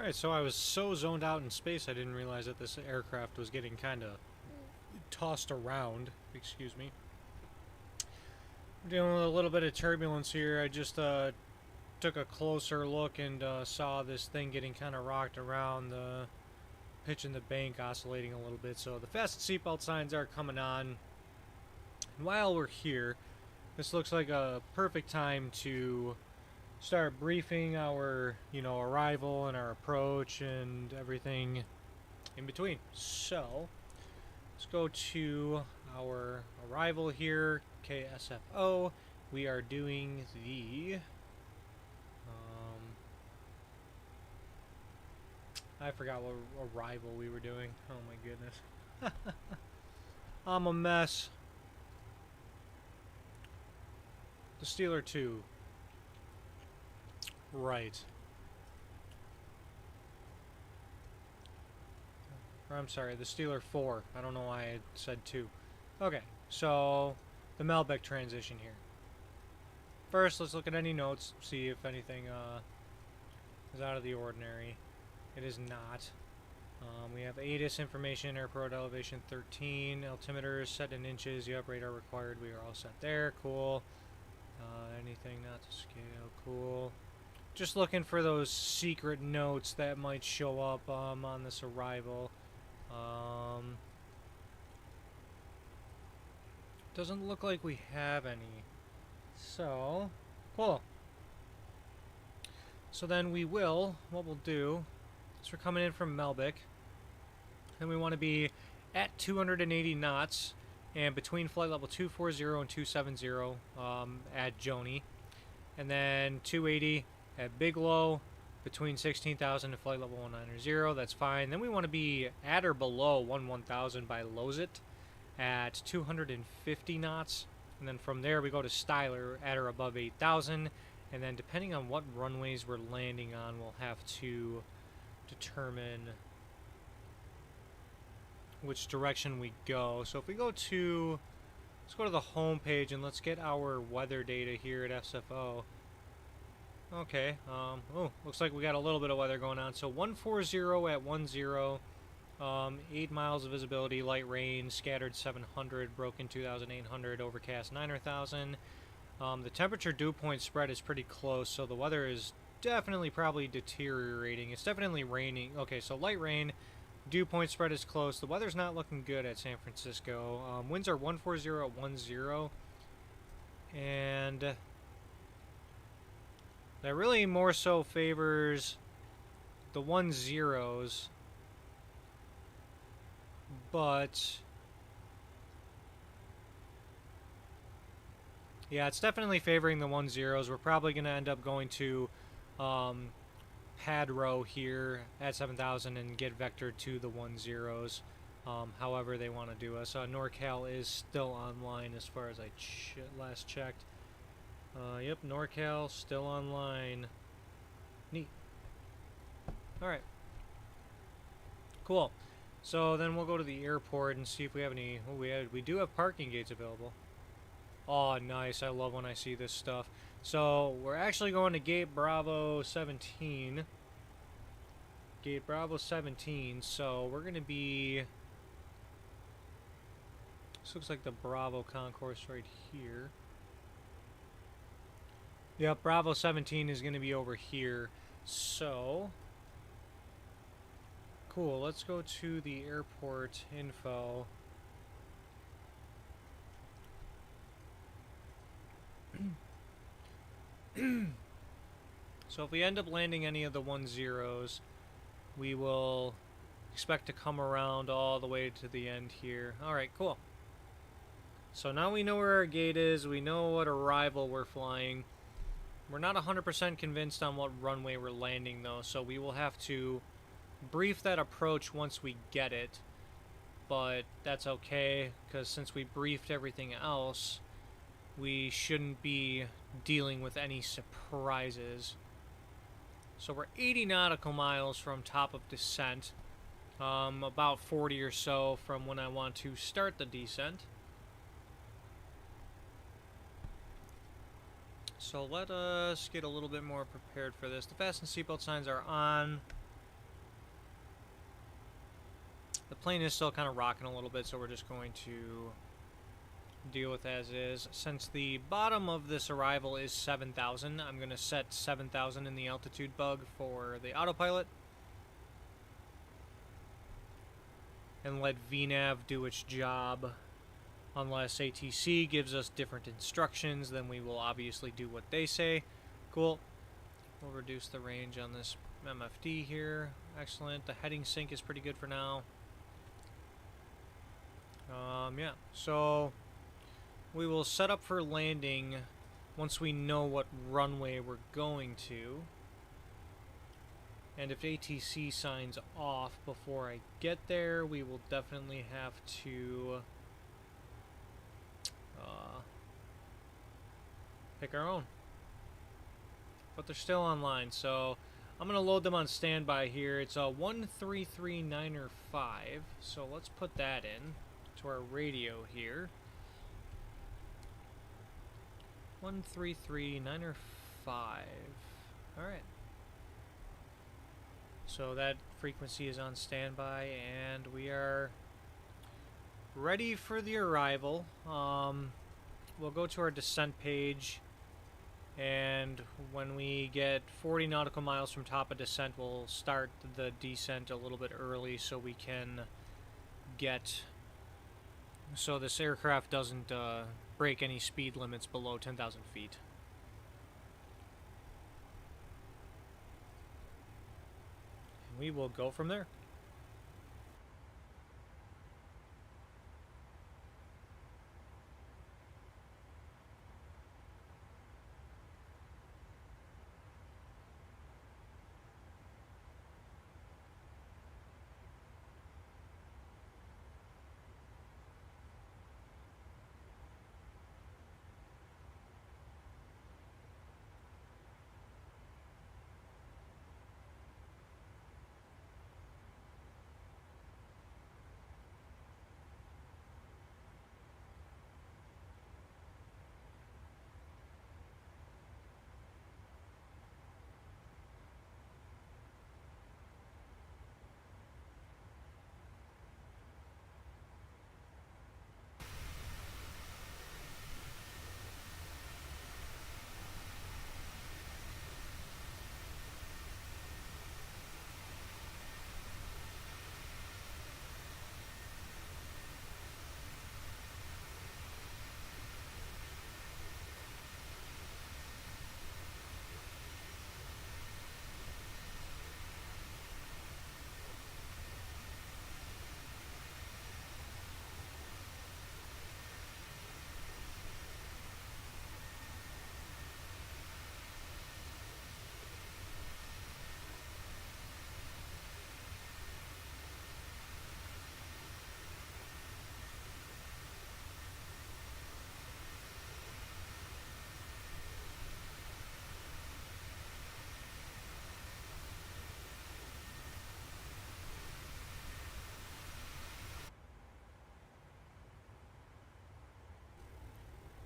Alright, so I was so zoned out in space I didn't realize that this aircraft was getting kind of tossed around. Excuse me. I'm dealing with a little bit of turbulence here. I just took a closer look and saw this thing getting kind of rocked around, the pitch in the bank oscillating a little bit. So the fasten seatbelt signs are coming on. And while we're here, this looks like a perfect time to start briefing our, arrival and our approach and everything in between. So, let's go to our arrival here, KSFO. We are doing the, I forgot what arrival we were doing. Oh my goodness. I'm a mess. The Steeler 2. Right. Or I'm sorry, the Steeler 4. I don't know why I said 2. Okay, so the Malbec transition here. First, let's look at any notes, see if anything is out of the ordinary. It is not. We have ATIS information, airport elevation 13, altimeter set in inches, you have radar required, we are all set there, cool. Anything not to scale, cool. Just looking for those secret notes that might show up on this arrival. Doesn't look like we have any. So, cool. So then what we'll do is we're coming in from Melbic, and we want to be at 280 knots and between flight level 240 and 270 at Joni, and then 280 at Bigelow between 16,000 and flight level 190. That's fine. Then we want to be at or below 1000 by Lozit at 250 knots, and then from there we go to Styler at or above 8,000, and then depending on what runways we're landing on, we'll have to determine which direction we go. So if we go to, let's go to the home page and let's get our weather data here at SFO. Okay, oh, looks like we got a little bit of weather going on. So 140 at 10, 8 miles of visibility, light rain, scattered 700, broken 2,800, overcast 9,000. The temperature dew point spread is pretty close, so the weather is definitely probably deteriorating. It's definitely raining. Okay, so light rain, dew point spread is close. The weather's not looking good at San Francisco. Winds are 140 at 10, and that really more so favors the 10s, but yeah, it's definitely favoring the 10s. We're probably going to end up going to pad row here at 7,000 and get vectored to the 10s, however they want to do us. NorCal is still online as far as I last checked. Yep, NorCal still online. Neat. Alright. Cool. So then we'll go to the airport and see if we have any. Oh, we do have parking gates available. Oh, nice. I love when I see this stuff. So we're actually going to gate Bravo 17. Gate Bravo 17. So we're going to be. This looks like the Bravo concourse right here. Yep, Bravo 17 is going to be over here. So cool. Let's go to the airport info. So if we end up landing any of the 10s, we will expect to come around all the way to the end here. Alright, cool. So now we know where our gate is. We know what arrival we're flying. We're not 100% convinced on what runway we're landing, though, so we will have to brief that approach once we get it. But that's okay, because since we briefed everything else, we shouldn't be dealing with any surprises. So we're 80 nautical miles from top of descent, about 40 or so from when I want to start the descent. So let us get a little bit more prepared for this. The fasten seatbelt signs are on. plane is still kind of rocking a little bit, so we're just going to deal with as is. Since the bottom of this arrival is 7,000, I'm going to set 7,000 in the altitude bug for the autopilot. And let VNav do its job. Unless ATC gives us different instructions, then we will obviously do what they say. Cool. We'll reduce the range on this MFD here. Excellent. The heading sync is pretty good for now. Yeah, so we will set up for landing once we know what runway we're going to. And if ATC signs off before I get there, we will definitely have to pick our own. But they're still online, so I'm going to load them on standby here. It's a 1339er 5, so let's put that in to our radio here. 1339er 5. Alright. So that frequency is on standby, and we are ready for the arrival. We'll go to our descent page, and when we get 40 nautical miles from top of descent, we'll start the descent a little bit early so we can get... so this aircraft doesn't break any speed limits below 10,000 feet. And we will go from there.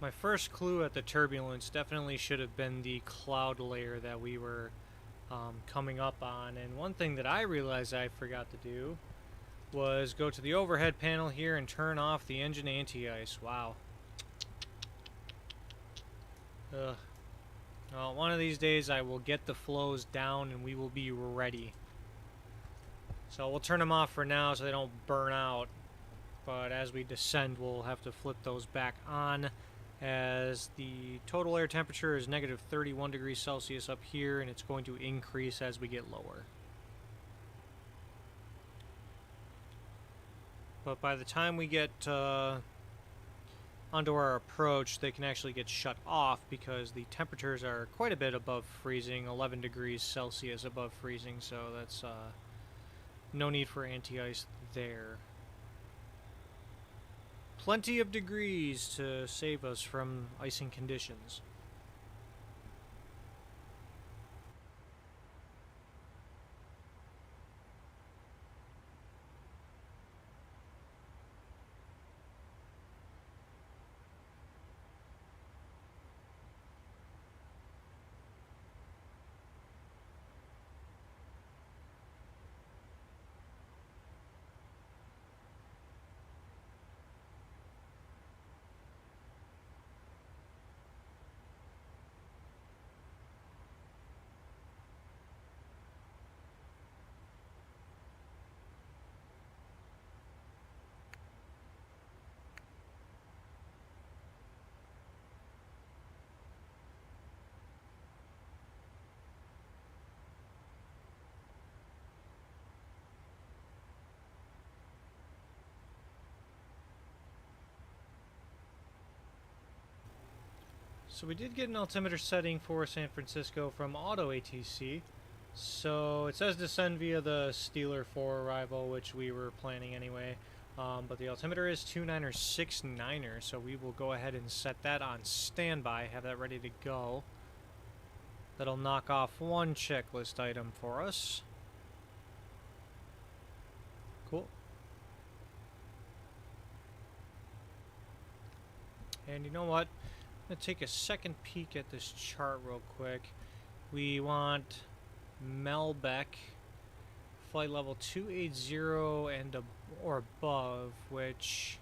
My first clue at the turbulence definitely should have been the cloud layer that we were coming up on. And one thing that I realized I forgot to do was go to the overhead panel here and turn off the engine anti-ice. Wow. Ugh. Well, one of these days I will get the flows down and we will be ready. So we'll turn them off for now so they don't burn out. But as we descend, we'll have to flip those back on, as the total air temperature is negative 31 degrees Celsius up here, and it's going to increase as we get lower. But by the time we get onto our approach, they can actually get shut off because the temperatures are quite a bit above freezing, 11 degrees Celsius above freezing, so that's no need for anti-ice there. Plenty of degrees to save us from icing conditions. So we did get an altimeter setting for San Francisco from Auto ATC. So it says descend via the Steeler 4 arrival, which we were planning anyway. But the altimeter is 29er69er, so we will go ahead and set that on standby, have that ready to go. That'll knock off one checklist item for us. Cool. And you know what? I'm going to take a second peek at this chart real quick. We want Melbeck, flight level 280 and or above, which,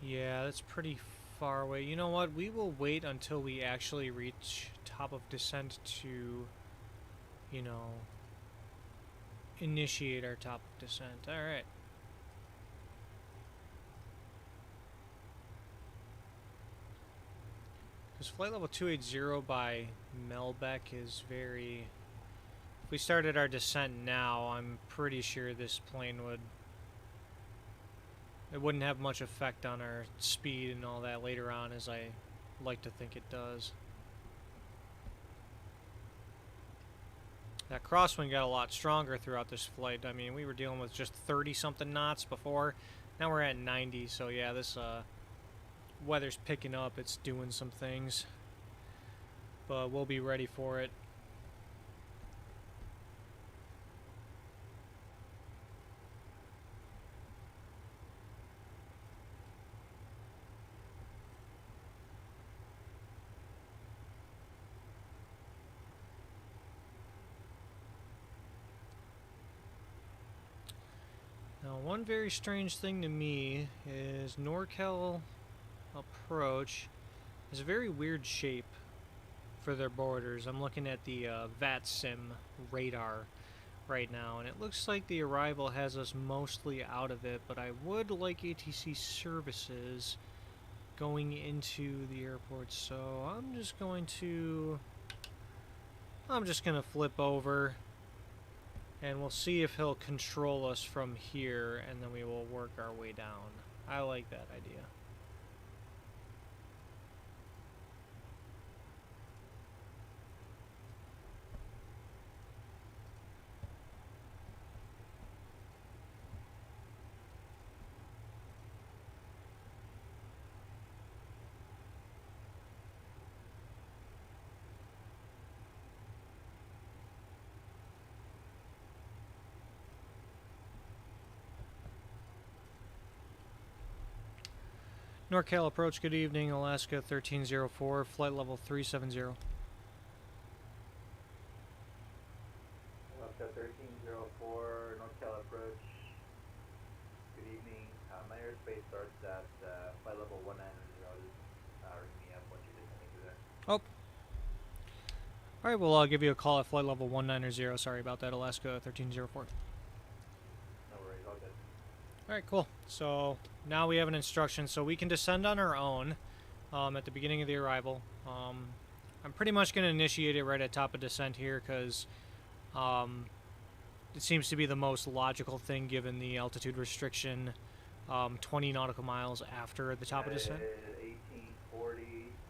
yeah, that's pretty far away. You know what? We will wait until we actually reach top of descent to, you know, initiate our top of descent. Alright. Because flight level 280 by Melbeck is very... If we started our descent now, I'm pretty sure this plane would... It wouldn't have much effect on our speed and all that later on, as I like to think it does. That crosswind got a lot stronger throughout this flight. I mean, we were dealing with just 30-something knots before. Now we're at 90, so yeah, this weather's picking up. It's doing some things. But we'll be ready for it. Now, one very strange thing to me is NorCal approach is a very weird shape for their borders. I'm looking at the VATSIM radar right now, and it looks like the arrival has us mostly out of it, but I would like ATC services going into the airport, so I'm just going to flip over, and we'll see if he'll control us from here, and then we will work our way down. I like that idea. NorCal approach, good evening, Alaska 1304, flight level 370. Alaska 1304, NorCal approach, good evening. My airspace starts at flight level 190. Just ring me up once you're descending through there. Oh. Alright, well, I'll give you a call at flight level 190. Sorry about that, Alaska 1304. No worries, all good. Alright, cool. So now we have an instruction, so we can descend on our own at the beginning of the arrival. I'm pretty much going to initiate it right at top of descent here because it seems to be the most logical thing given the altitude restriction 20 nautical miles after the top of descent. 1840,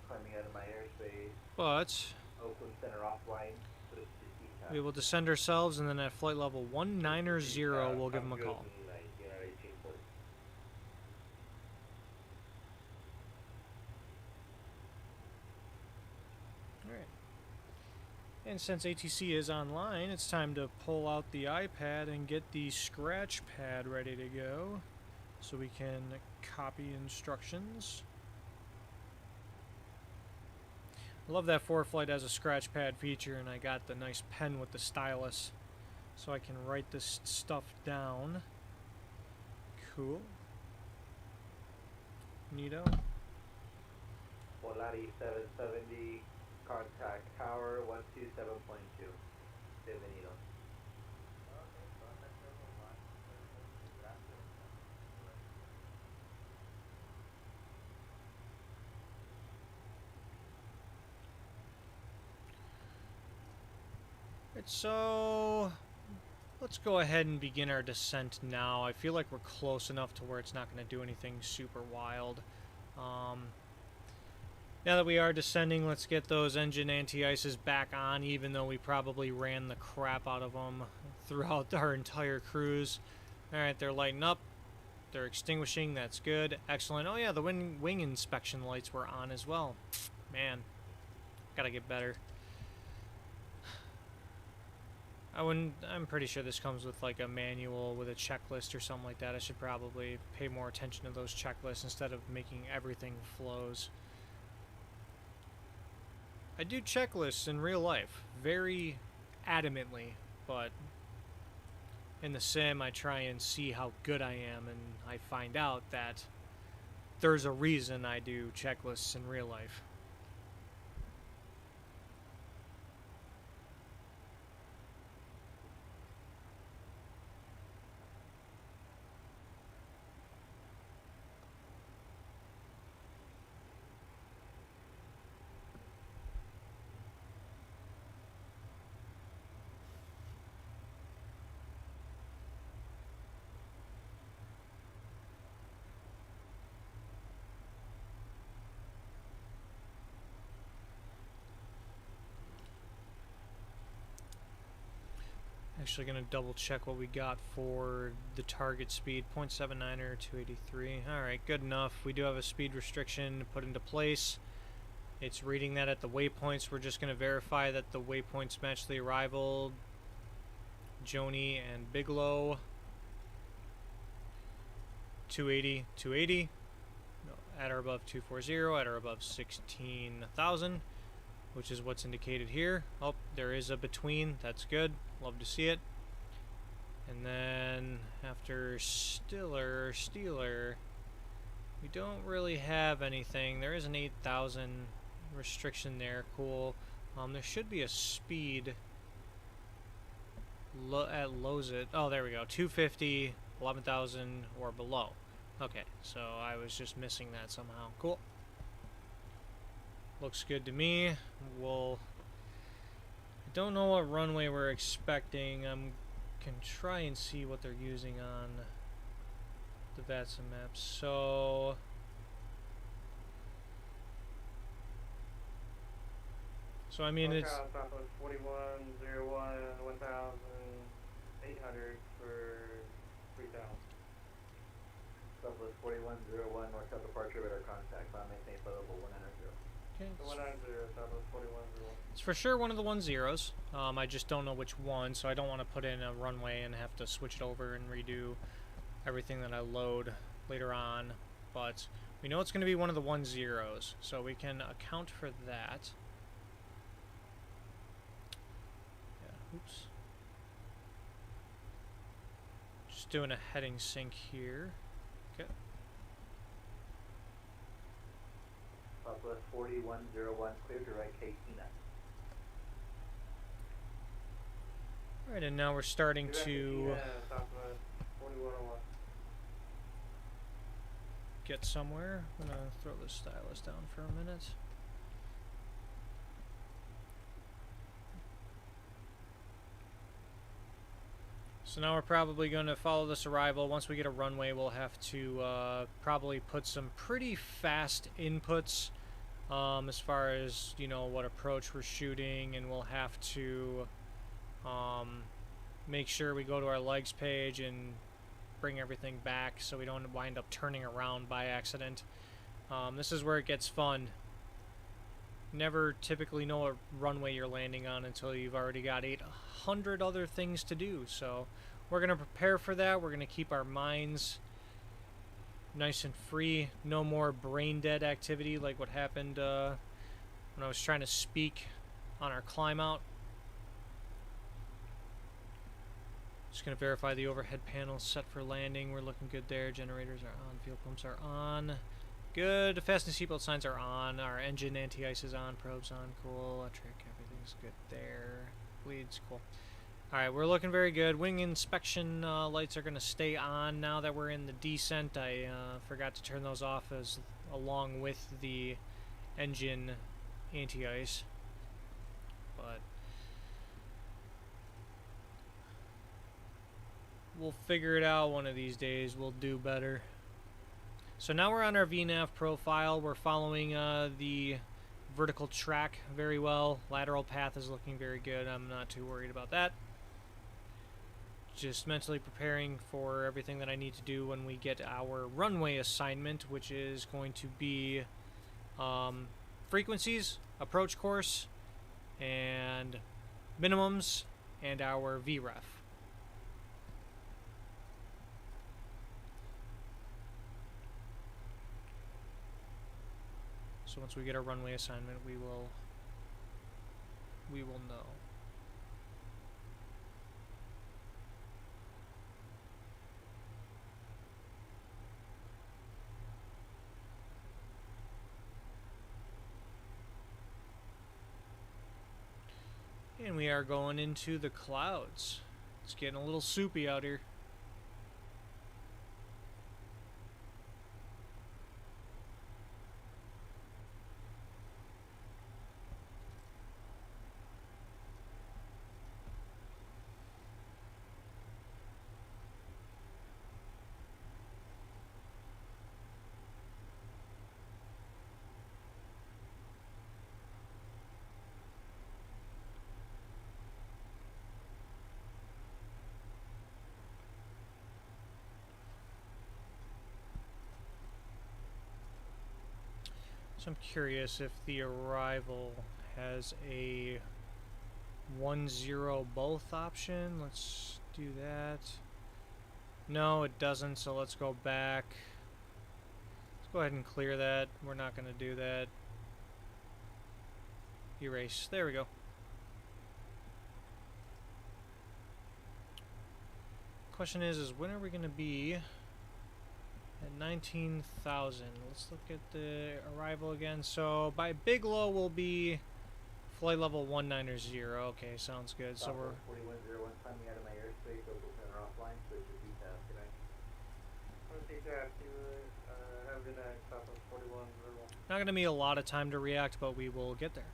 climbing out of my airspace. But Oakland Center offline. we will descend ourselves, and then at flight level 190, we'll give them a call. And since ATC is online, it's time to pull out the iPad and get the scratch pad ready to go so we can copy instructions. I love that ForeFlight has a scratch pad feature, and I got the nice pen with the stylus so I can write this stuff down. Cool. Neato. Polari 770. Contact tower 127.2. Bienvenido. Right, so let's go ahead and begin our descent now. I feel like we're close enough to where it's not going to do anything super wild. Now that we are descending, let's get those engine anti-ices back on, even though we probably ran the crap out of them throughout our entire cruise. Alright, they're lighting up. They're extinguishing. That's good. Excellent. Oh yeah, the wing inspection lights were on as well. Man, gotta get better. I'm pretty sure this comes with like a manual with a checklist or something like that. I should probably pay more attention to those checklists instead of making everything flows. I do checklists in real life, very adamantly, but in the sim I try and see how good I am, and I find out that there's a reason I do checklists in real life. Actually gonna double check what we got for the target speed, 0.79er, 283. Alright, good enough. We do have a speed restriction put into place. It's reading that at the waypoints. We're just gonna verify that the waypoints match the arrival. Joni and Bigelow. 280, 280. At or above 240, at or above 16,000. Which is what's indicated here. Oh, there is a between. That's good. Love to see it. And then after Steeler, we don't really have anything. There is an 8,000 restriction there. Cool. There should be a speed at Lozit. Oh, there we go. 250, 11,000 or below. Okay, so I was just missing that somehow. Cool. Looks good to me. I don't know what runway we're expecting. Can try and see what they're using on the VATSIM maps. So I mean it's 4101 1,800 for 3,000. Southwest 4101 North South departure radar contact. Climb maintain flight level 190. okay. The 190, Southwest 4101. It's for sure one of the 10s. I just don't know which one, so I don't want to put in a runway and have to switch it over and redo everything that I load later on. But we know it's going to be one of the 10s, so we can account for that. Yeah, oops. Just doing a heading sync here. Okay. Southwest 4101, clear to right Katina. Alright, and now we're starting to Southwest 4101. get somewhere. I'm going to throw this stylus down for a minute. So now we're probably going to follow this arrival. Once we get a runway, we'll have to probably put some pretty fast inputs as far as, you know, what approach we're shooting, and we'll have to make sure we go to our legs page and bring everything back so we don't wind up turning around by accident. This is where it gets fun. Never typically know what runway you're landing on until you've already got 800 other things to do. So we're going to prepare for that. We're going to keep our minds nice and free. No more brain dead activity like what happened when I was trying to speak on our climb out. Just going to verify the overhead panel set for landing. We're looking good there. Generators are on. Fuel pumps are on. Good. Fasten seatbelt signs are on. Our engine anti-ice is on. Probes on. Cool. Electric. Everything's good there. Bleeds. Cool. Alright, we're looking very good. Wing inspection lights are going to stay on now that we're in the descent. I forgot to turn those off along with the engine anti-ice. But we'll figure it out one of these days. We'll do better. So now we're on our VNAV profile. We're following the vertical track very well. Lateral path is looking very good. I'm not too worried about that. Just mentally preparing for everything that I need to do when we get our runway assignment, which is going to be frequencies, approach course, and minimums, and our VREF. So once we get our runway assignment, we will know. And we are going into the clouds. It's getting a little soupy out here. So I'm curious if the arrival has a 1-0 both option. Let's do that. No, it doesn't, so let's go back. Let's go ahead and clear that. We're not going to do that. Erase. There we go. Question is when are we going to be at 19,000? Let's look at the arrival again. So by Bigelow will be flight level 190. Okay, sounds good. So we're 4101, time me out of my airspace, local center offline, switch to VTAS, good night. Have a good night, Southwest 4101. not going to be a lot of time to react, but we will get there.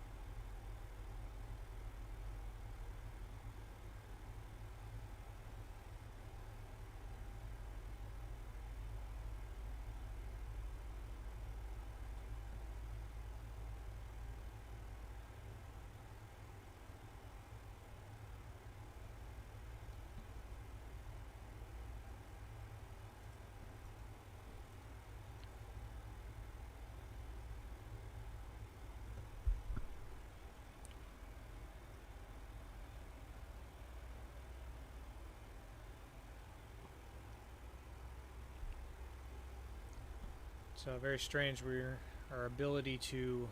So very strange. Our ability to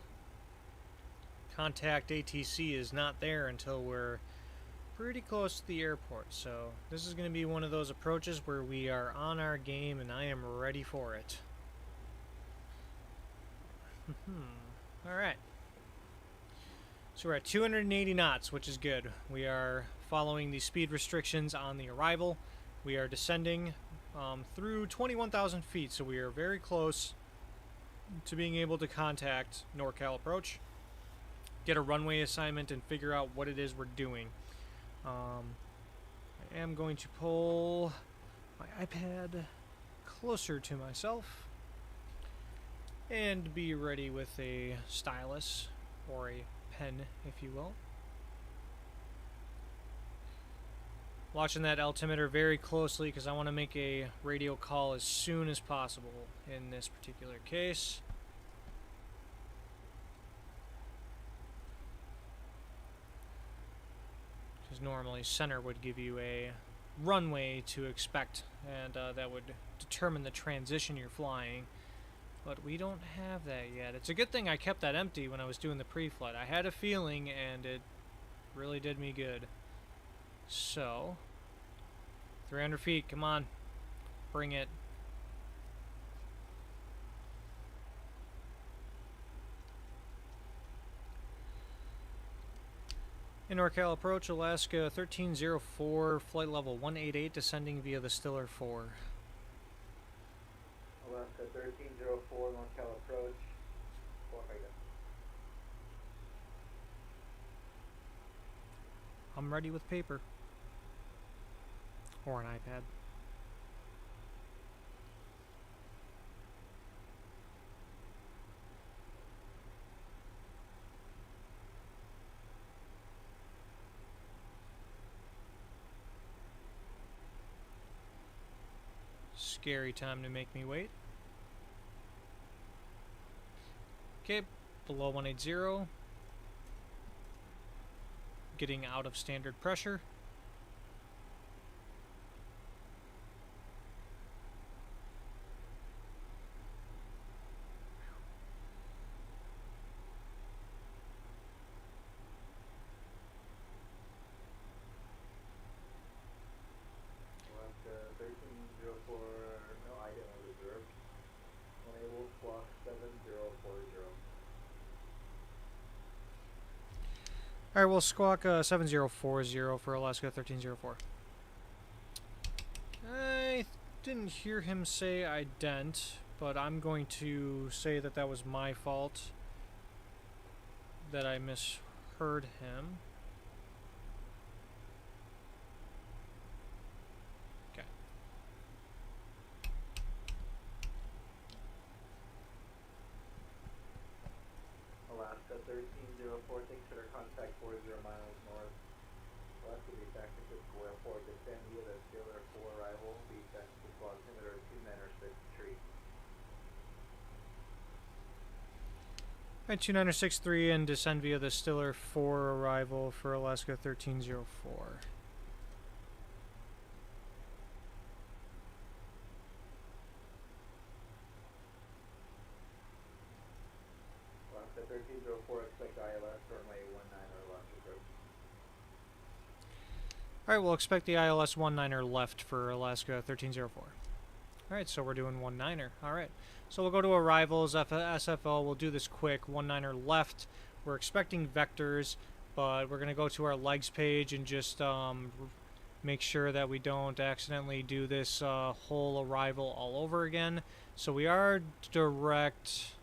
contact ATC is not there until we're pretty close to the airport. So this is going to be one of those approaches where we are on our game, and I am ready for it. All right. So we're at 280 knots, which is good. We are following the speed restrictions on the arrival. We are descending through 21,000 feet, so we are very close to being able to contact NorCal Approach, get a runway assignment, and figure out what it is we're doing. I am going to pull my iPad closer to myself and be ready with a stylus or a pen, if you will. Watching that altimeter very closely because I want to make a radio call as soon as possible in this particular case. Because normally center would give you a runway to expect, and that would determine the transition you're flying. But we don't have that yet. It's a good thing I kept that empty when I was doing the pre-flight. I had a feeling, and it really did me good. So, 300 feet, come on, bring it. In NorCal Approach, Alaska 1304, flight level 188, descending via the Stiller 4. Alaska 1304, NorCal Approach, I'm ready with paper. Or an iPad. scary time to make me wait. Okay, below 180. Getting out of standard pressure. Alaska 1304, no item on reserve. Enable squawk 7040. Alright, we'll squawk 7040 for Alaska 1304. I didn't hear him say ident, but I'm going to say that that was my fault, that I misheard him. Okay. Alaska 1304, takes center contact 40 miles north. Alaska be tactic to School Airport, descend via the Steeler 4 arrival, be tactic to altimeter 2906 tree. Alright, 2963 and descend via the Stiller 4 arrival for Alaska 1304. Alaska 1304, expect ILS runway 19 or left approach. Alright, we'll expect the ILS 19er left for Alaska 1304. Alright, so we're doing 19er. Alright, so we'll go to arrivals, SFL, we'll do this quick. 19er left. We're expecting vectors, but we're going to go to our legs page and just make sure that we don't accidentally do this whole arrival all over again. So we are direct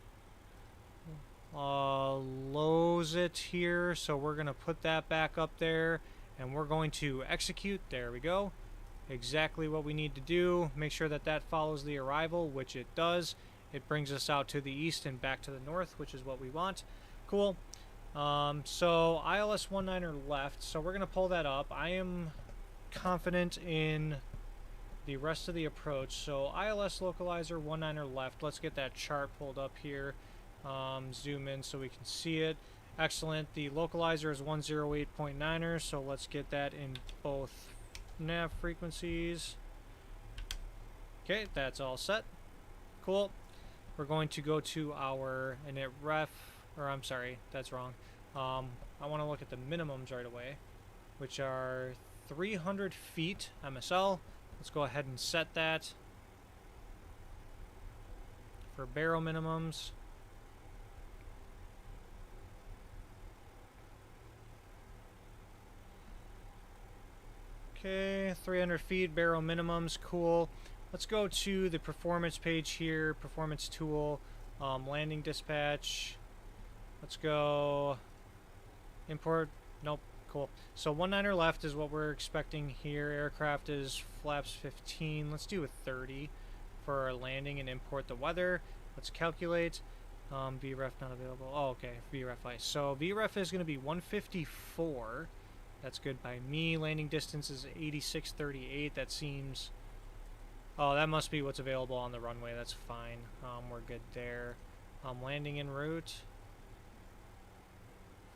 lows it here, so we're going to put that back up there, and we're going to execute. There we go. Exactly what we need to do. Make sure that that follows the arrival, which it does. It brings us out to the east and back to the north, which is what we want. Cool. So ILS 19er left, so we're going to pull that up. I am confident in the rest of the approach. So ILS localizer 19er left. Let's get that chart pulled up here. Zoom in so we can see it. Excellent. The localizer is 108.9er, so let's get that in both nav frequencies. Okay, that's all set. Cool. We're going to go to our init ref, or I'm sorry, that's wrong. I want to look at the minimums right away, which are 300 feet MSL. Let's go ahead and set that for barrel minimums. Okay, 300 feet, barrel minimums, cool. Let's go to the performance page here, performance tool, landing dispatch. Let's go import, nope, cool. So 19er left is what we're expecting here. Aircraft is flaps 15. Let's do a 30 for our landing and import the weather. Let's calculate. VREF not available. Oh, okay, VREF ice. So VREF is going to be 154. That's good by me. Landing distance is 8638. That seems... Oh, that must be what's available on the runway. That's fine. We're good there. Landing en route.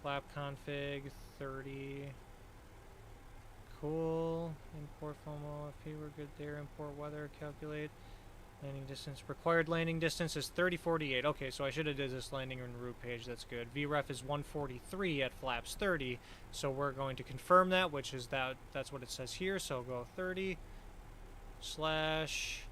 Flap config 30. Cool. Import FOMO. OFP, we're good there. Import weather. Calculate. Landing distance. Required landing distance is 3048. Okay, so I should have did this landing en route page. That's good. VREF is 143 at flaps 30. So we're going to confirm that, which is that's what it says here. So go 30 slash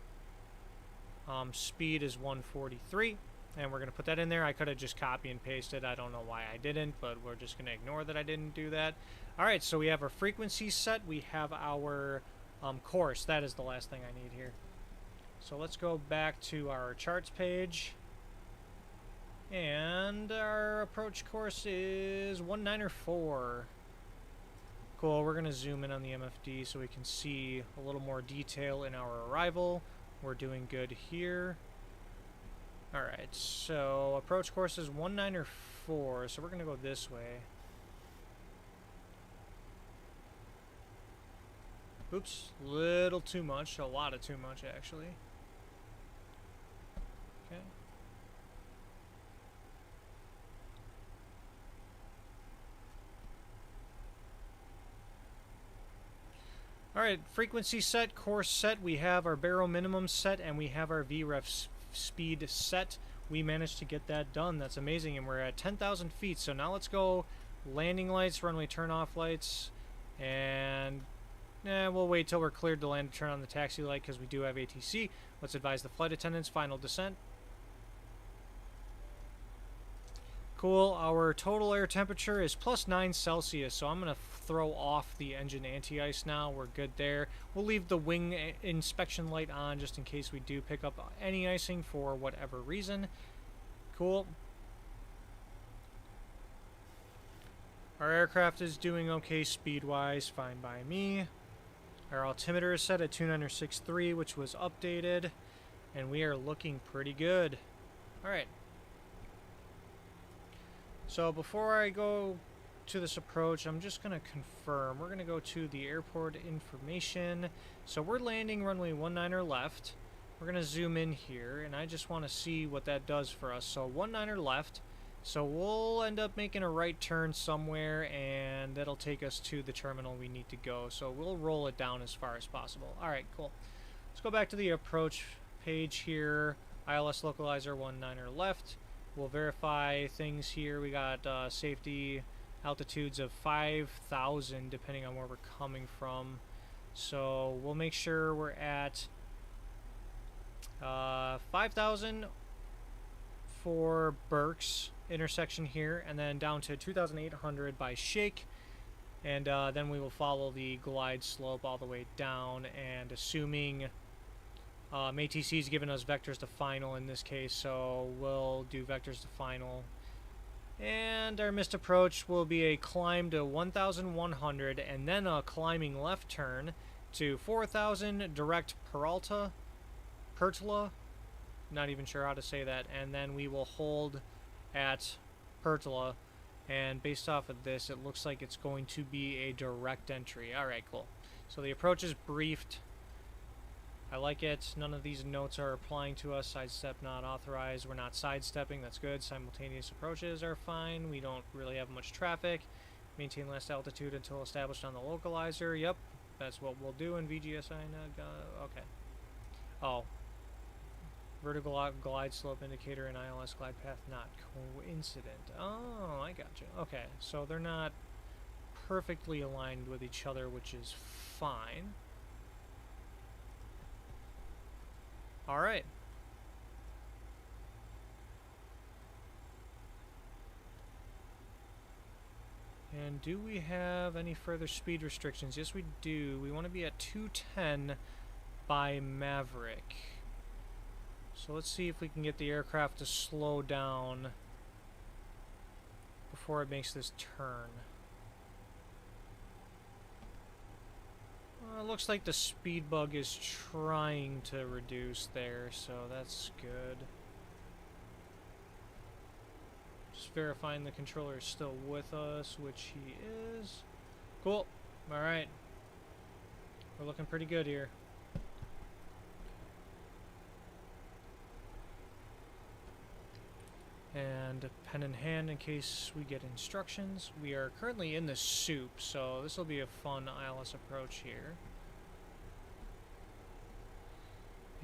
speed is 143. And we're going to put that in there. I could have just copy and pasted. I don't know why I didn't, but we're just going to ignore that I didn't do that. All right, so we have our frequency set. We have our course. That is the last thing I need here. So let's go back to our charts page. And our approach course is 194. Cool, we're going to zoom in on the MFD so we can see a little more detail in our arrival. We're doing good here. Alright, so approach course is 194, so we're going to go this way. Oops, little too much, a lot of too much actually. Alright, frequency set, course set, we have our baro minimum set, and we have our VREF speed set. We managed to get that done. That's amazing, and we're at 10,000 feet. So now let's go landing lights, runway turn-off lights, and we'll wait till we're cleared to land to turn on the taxi light because we do have ATC. Let's advise the flight attendants, final descent. Cool, our total air temperature is +9 Celsius, so I'm going to throw off the engine anti-ice now. We're good there. We'll leave the wing inspection light on just in case we do pick up any icing for whatever reason. Cool. Our aircraft is doing okay speed-wise, fine by me. Our altimeter is set at 2963, which was updated, and we are looking pretty good. Alright. So before I go to this approach, I'm just going to confirm. We're going to go to the airport information. So we're landing runway 19er left. We're going to zoom in here, and I just want to see what that does for us. So 19er left. So we'll end up making a right turn somewhere, and that'll take us to the terminal we need to go. So we'll roll it down as far as possible. Alright, cool. Let's go back to the approach page here. ILS localizer 19er left. We'll verify things here. We got safety altitudes of 5,000 depending on where we're coming from. So we'll make sure we're at 5,000 for Burke's intersection here, and then down to 2,800 by Shake. And then we will follow the glide slope all the way down, and assuming ATC's given us vectors to final in this case, so we'll do vectors to final. And our missed approach will be a climb to 1,100, and then a climbing left turn to 4,000 direct Peralta, not even sure how to say that, and then we will hold at Pertola, and based off of this, it looks like it's going to be a direct entry. Alright, cool. So the approach is briefed. I like it. None of these notes are applying to us. Sidestep not authorized. We're not sidestepping. That's good. Simultaneous approaches are fine. We don't really have much traffic. Maintain last altitude until established on the localizer. Yep, that's what we'll do in VGSI. Okay. Oh. Vertical glide slope indicator and ILS glide path not coincident. Oh, I gotcha. Okay, so they're not perfectly aligned with each other, which is fine. Alright. And do we have any further speed restrictions? Yes, we do. We want to be at 210 by Maverick. So let's see if we can get the aircraft to slow down before it makes this turn. It looks like the speed bug is trying to reduce there, so that's good. Just verifying the controller is still with us, which he is. Cool. Alright. We're looking pretty good here. And pen in hand in case we get instructions. We are currently in the soup, so this will be a fun ILS approach here.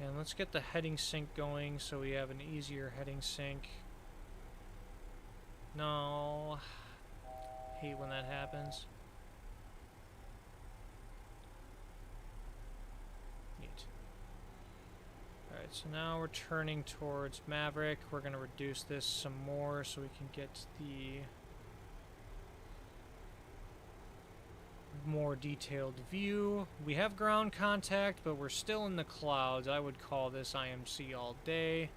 And let's get the heading sync going so we have an easier heading sync. No. Hate when that happens. Neat. Alright, so now we're turning towards Maverick. We're going to reduce this some more so we can get the more detailed view. We have ground contact, but we're still in the clouds. I would call this IMC all day.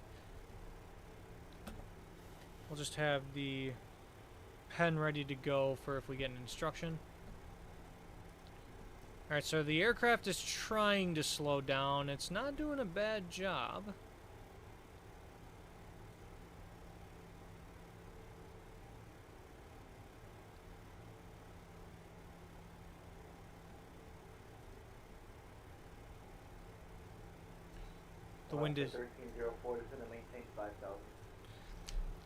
We'll just have the pen ready to go for if we get an instruction. Alright, so the aircraft is trying to slow down. It's not doing a bad job. The wind is... 1304 to send and maintain 5,000.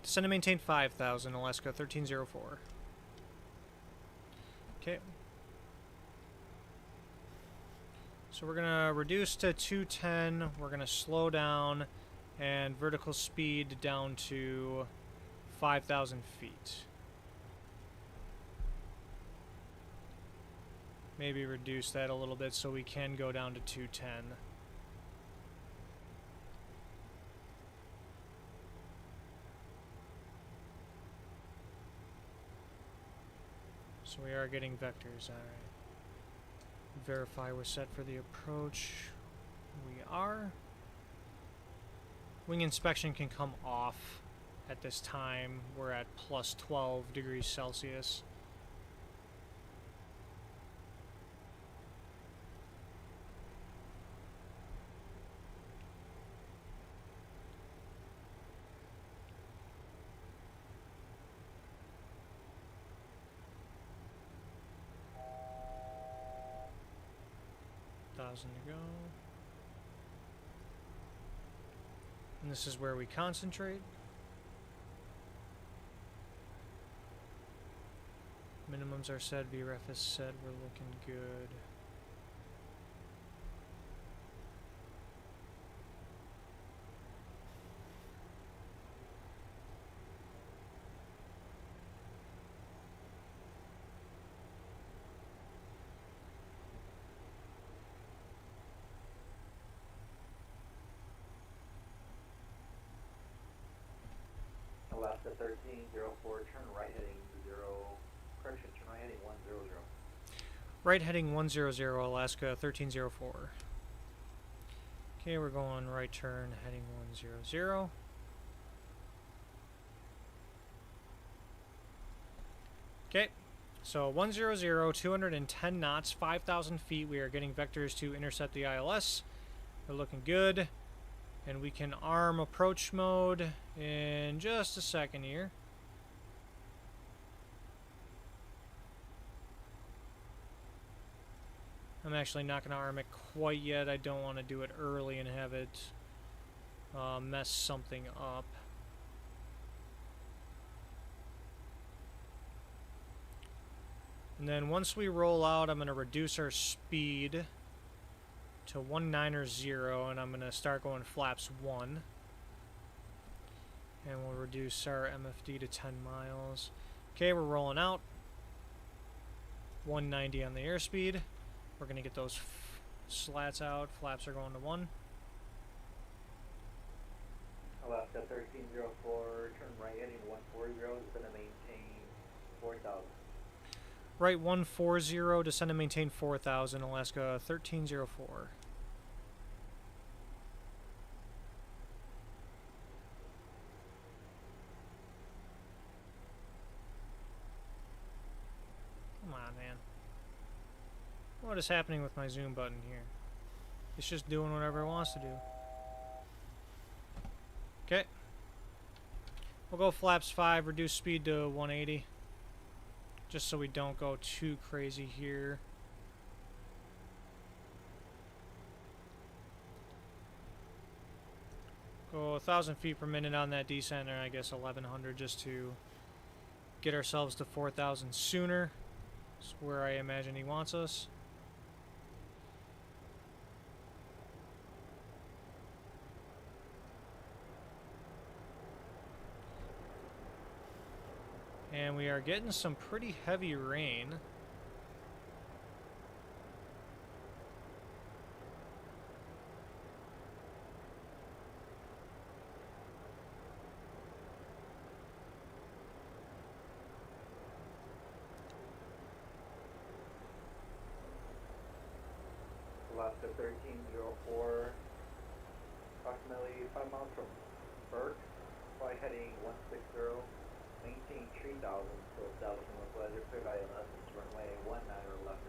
Descend and maintain 5,000, Alaska 1304. Okay. So we're gonna reduce to 210, we're gonna slow down, and vertical speed down to 5,000 feet. Maybe reduce that a little bit so we can go down to 210. So we are getting vectors, alright. Verify we're set for the approach. We are. Wing inspection can come off at this time. We're at plus 12 degrees Celsius. To go. And this is where we concentrate. Minimums are set, VREF is set, we're looking good. Alaska 1304, turn right heading 0, correction, turn right heading 100. Right heading 100, Alaska 1304. Okay, we're going right turn, heading 100. Okay, so 100, 210 knots, 5,000 feet. We are getting vectors to intercept the ILS. We're looking good. And we can arm approach mode in just a second here. I'm actually not going to arm it quite yet. I don't want to do it early and have it mess something up. And then once we roll out, I'm going to reduce our speed to 190, and I'm going to start going flaps 1. And we'll reduce our MFD to 10 miles. Okay, we're rolling out. 190 on the airspeed. We're going to get those slats out. Flaps are going to 1. Alaska 1304, turn right heading 140, is going to maintain 4,000. Right 140, descend and maintain 4,000, Alaska 1304. Come on, man. What is happening with my zoom button here? It's just doing whatever it wants to do. Okay. We'll go flaps 5, reduce speed to 180. Just so we don't go too crazy here. Go 1,000 feet per minute on that descent, or I guess 1,100 just to get ourselves to 4,000 sooner. That's where I imagine he wants us. And we are getting some pretty heavy rain. Alaska 1304, approximately 5 miles from Burke, fly heading 160. Maintain 3,000 to establish north weather, cleared ILS, runway 19 left.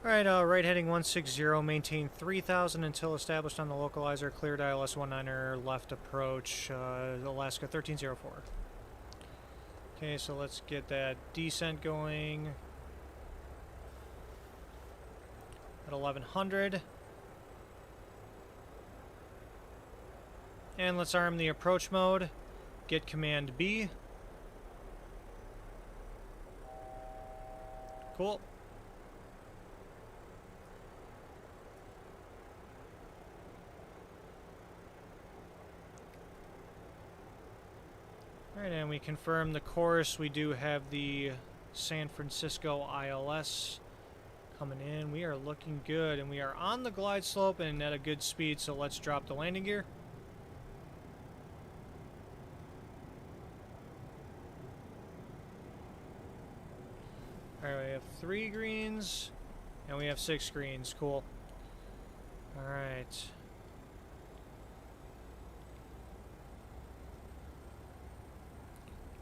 Alright, right heading 160, maintain 3,000 until established on the localizer, cleared ILS 19 left approach, Alaska 1304. Okay, so let's get that descent going at 1,100. And let's arm the approach mode. Get command B. Cool. Alright, and we confirm the course. We do have the San Francisco ILS coming in. We are looking good, and we are on the glide slope and at a good speed, so let's drop the landing gear. Alright, we have 3 greens, and we have 6 greens. Cool. Alright.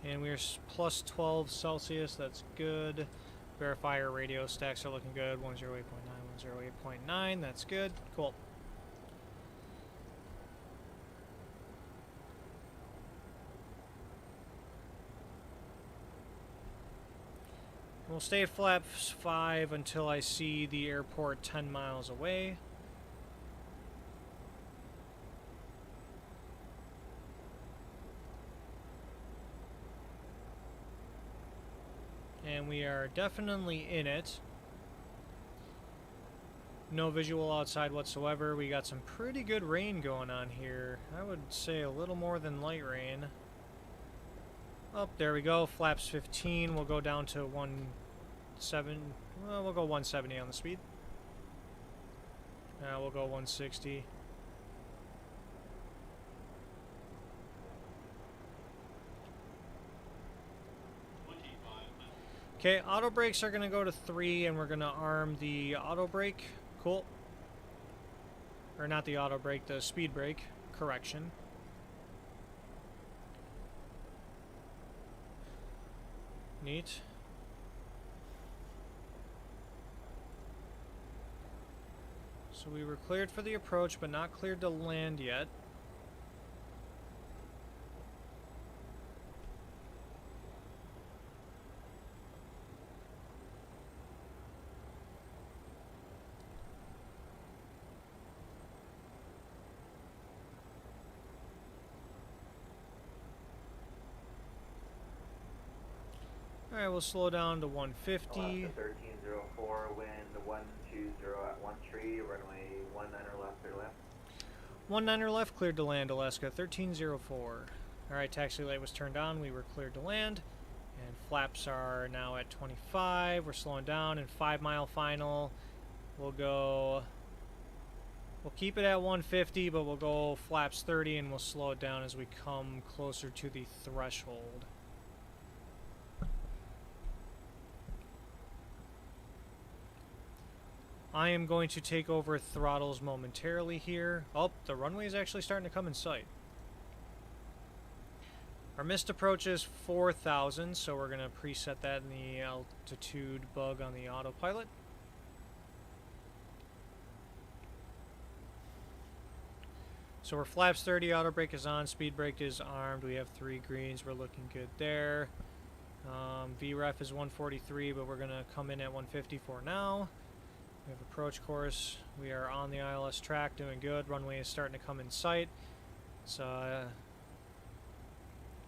And we're plus 12 Celsius, that's good. Verifier radio stacks are looking good. 108.9, 108.9, that's good. Cool. We'll stay at flaps 5 until I see the airport 10 miles away. And we are definitely in it. No visual outside whatsoever. We got some pretty good rain going on here. I would say a little more than light rain. Oh, there we go. Flaps 15. We'll go down to 17. Well, we'll go 170 on the speed. We'll go 160. Okay, auto brakes are going to go to 3, and we're going to arm the auto brake. Cool. Or not the auto brake, the speed brake. Correction. Neat. So we were cleared for the approach, but not cleared to land yet. Alright, we'll slow down to 150. Alaska 1304, wind 120 at 13, runway 19 left, clear left. 19 left, cleared to land, Alaska 1304. Alright, taxi light was turned on, we were cleared to land. And flaps are now at 25, we're slowing down, and 5 mile final. We'll keep it at 150, but we'll go flaps 30 and we'll slow it down as we come closer to the threshold. I am going to take over throttles momentarily here. Oh, the runway is actually starting to come in sight. Our missed approach is 4,000, so we're going to preset that in the altitude bug on the autopilot. So we're flaps 30, auto brake is on, speed brake is armed. We have 3 greens, we're looking good there. VREF is 143, but we're going to come in at 150 for now. We have approach course. We are on the ILS track, doing good. Runway is starting to come in sight. It's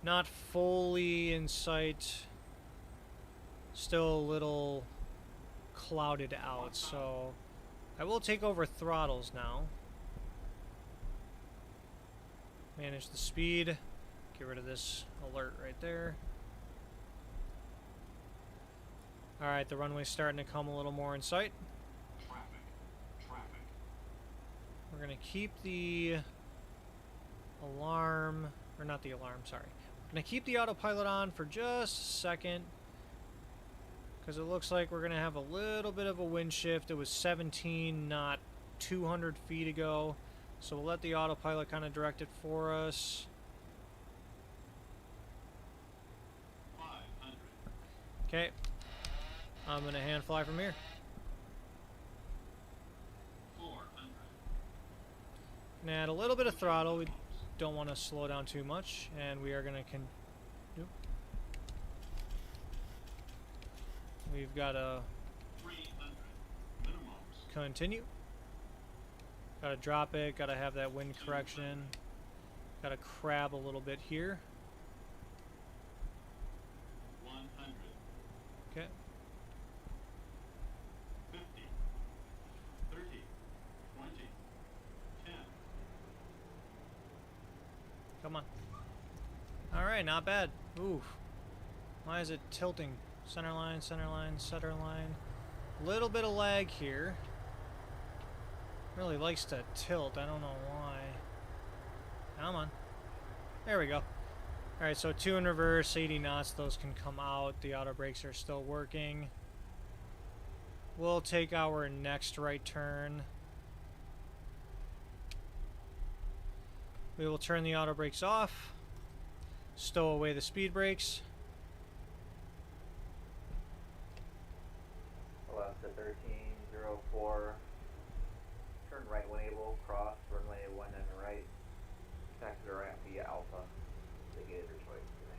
not fully in sight. Still a little clouded out, so I will take over throttles now. Manage the speed. Get rid of this alert right there. Alright, the runway's starting to come a little more in sight. We're going to keep the alarm, or not the alarm, sorry. We're going to keep the autopilot on for just a second, because it looks like we're going to have a little bit of a wind shift. It was 17, not 200 feet ago, so we'll let the autopilot kind of direct it for us. 500. Okay, I'm going to hand fly from here. 400. And add a little bit of throttle. We don't want to slow down too much, and we are going to we've got to 300. Minimums. continue. Got to drop it. Got to have that wind correction. Got to crab a little bit here. 100. Okay. 50. 30. 20. 10. Come on. All right, not bad. Oof. Why is it tilting? Center line, center line, center line. Little bit of lag here. Really likes to tilt. I don't know why. Come on. There we go. Alright, so 2 in reverse, 80 knots. Those can come out. The auto brakes are still working. We'll take our next right turn. We will turn the auto brakes off. Stow away the speed brakes. Alaska 1304. Turn right when able, cross, runway 19 right. Taxi to ramp via Alpha. They gave their choice today.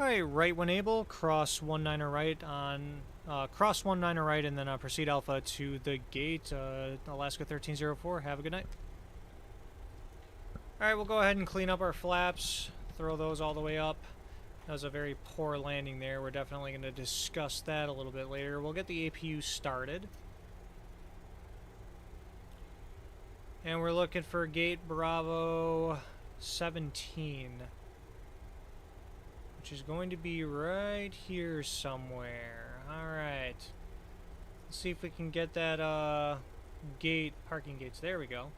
Alright, right when able, cross 19 right on, cross 19 right and then proceed Alpha to the gate, Alaska 1304. Have a good night. Alright, we'll go ahead and clean up our flaps, throw those all the way up. That was a very poor landing there. We're definitely going to discuss that a little bit later. We'll get the APU started. And we're looking for gate Bravo 17, which is going to be right here somewhere. Alright. Let's see if we can get that gate, parking gates. There we go.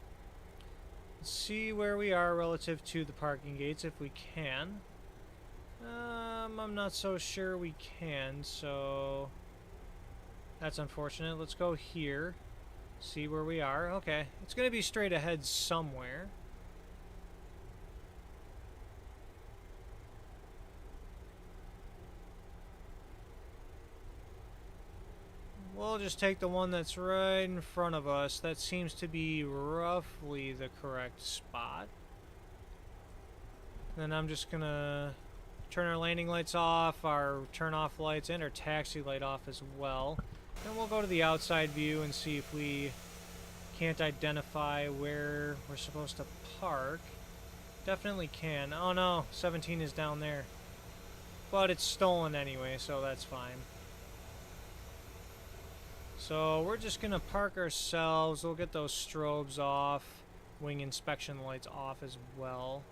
Let's see where we are relative to the parking gates if we can. I'm not so sure we can, so that's unfortunate. Let's go here. See where we are. Okay, it's going to be straight ahead somewhere. We'll just take the one that's right in front of us. That seems to be roughly the correct spot. Then I'm just going to turn our landing lights off, our turn off lights, and our taxi light off as well. Then we'll go to the outside view and see if we can't identify where we're supposed to park. Definitely can. Oh no, 17 is down there. But it's stolen anyway, so that's fine. So we're just going to park ourselves. We'll get those strobes off. Wing inspection lights off as well.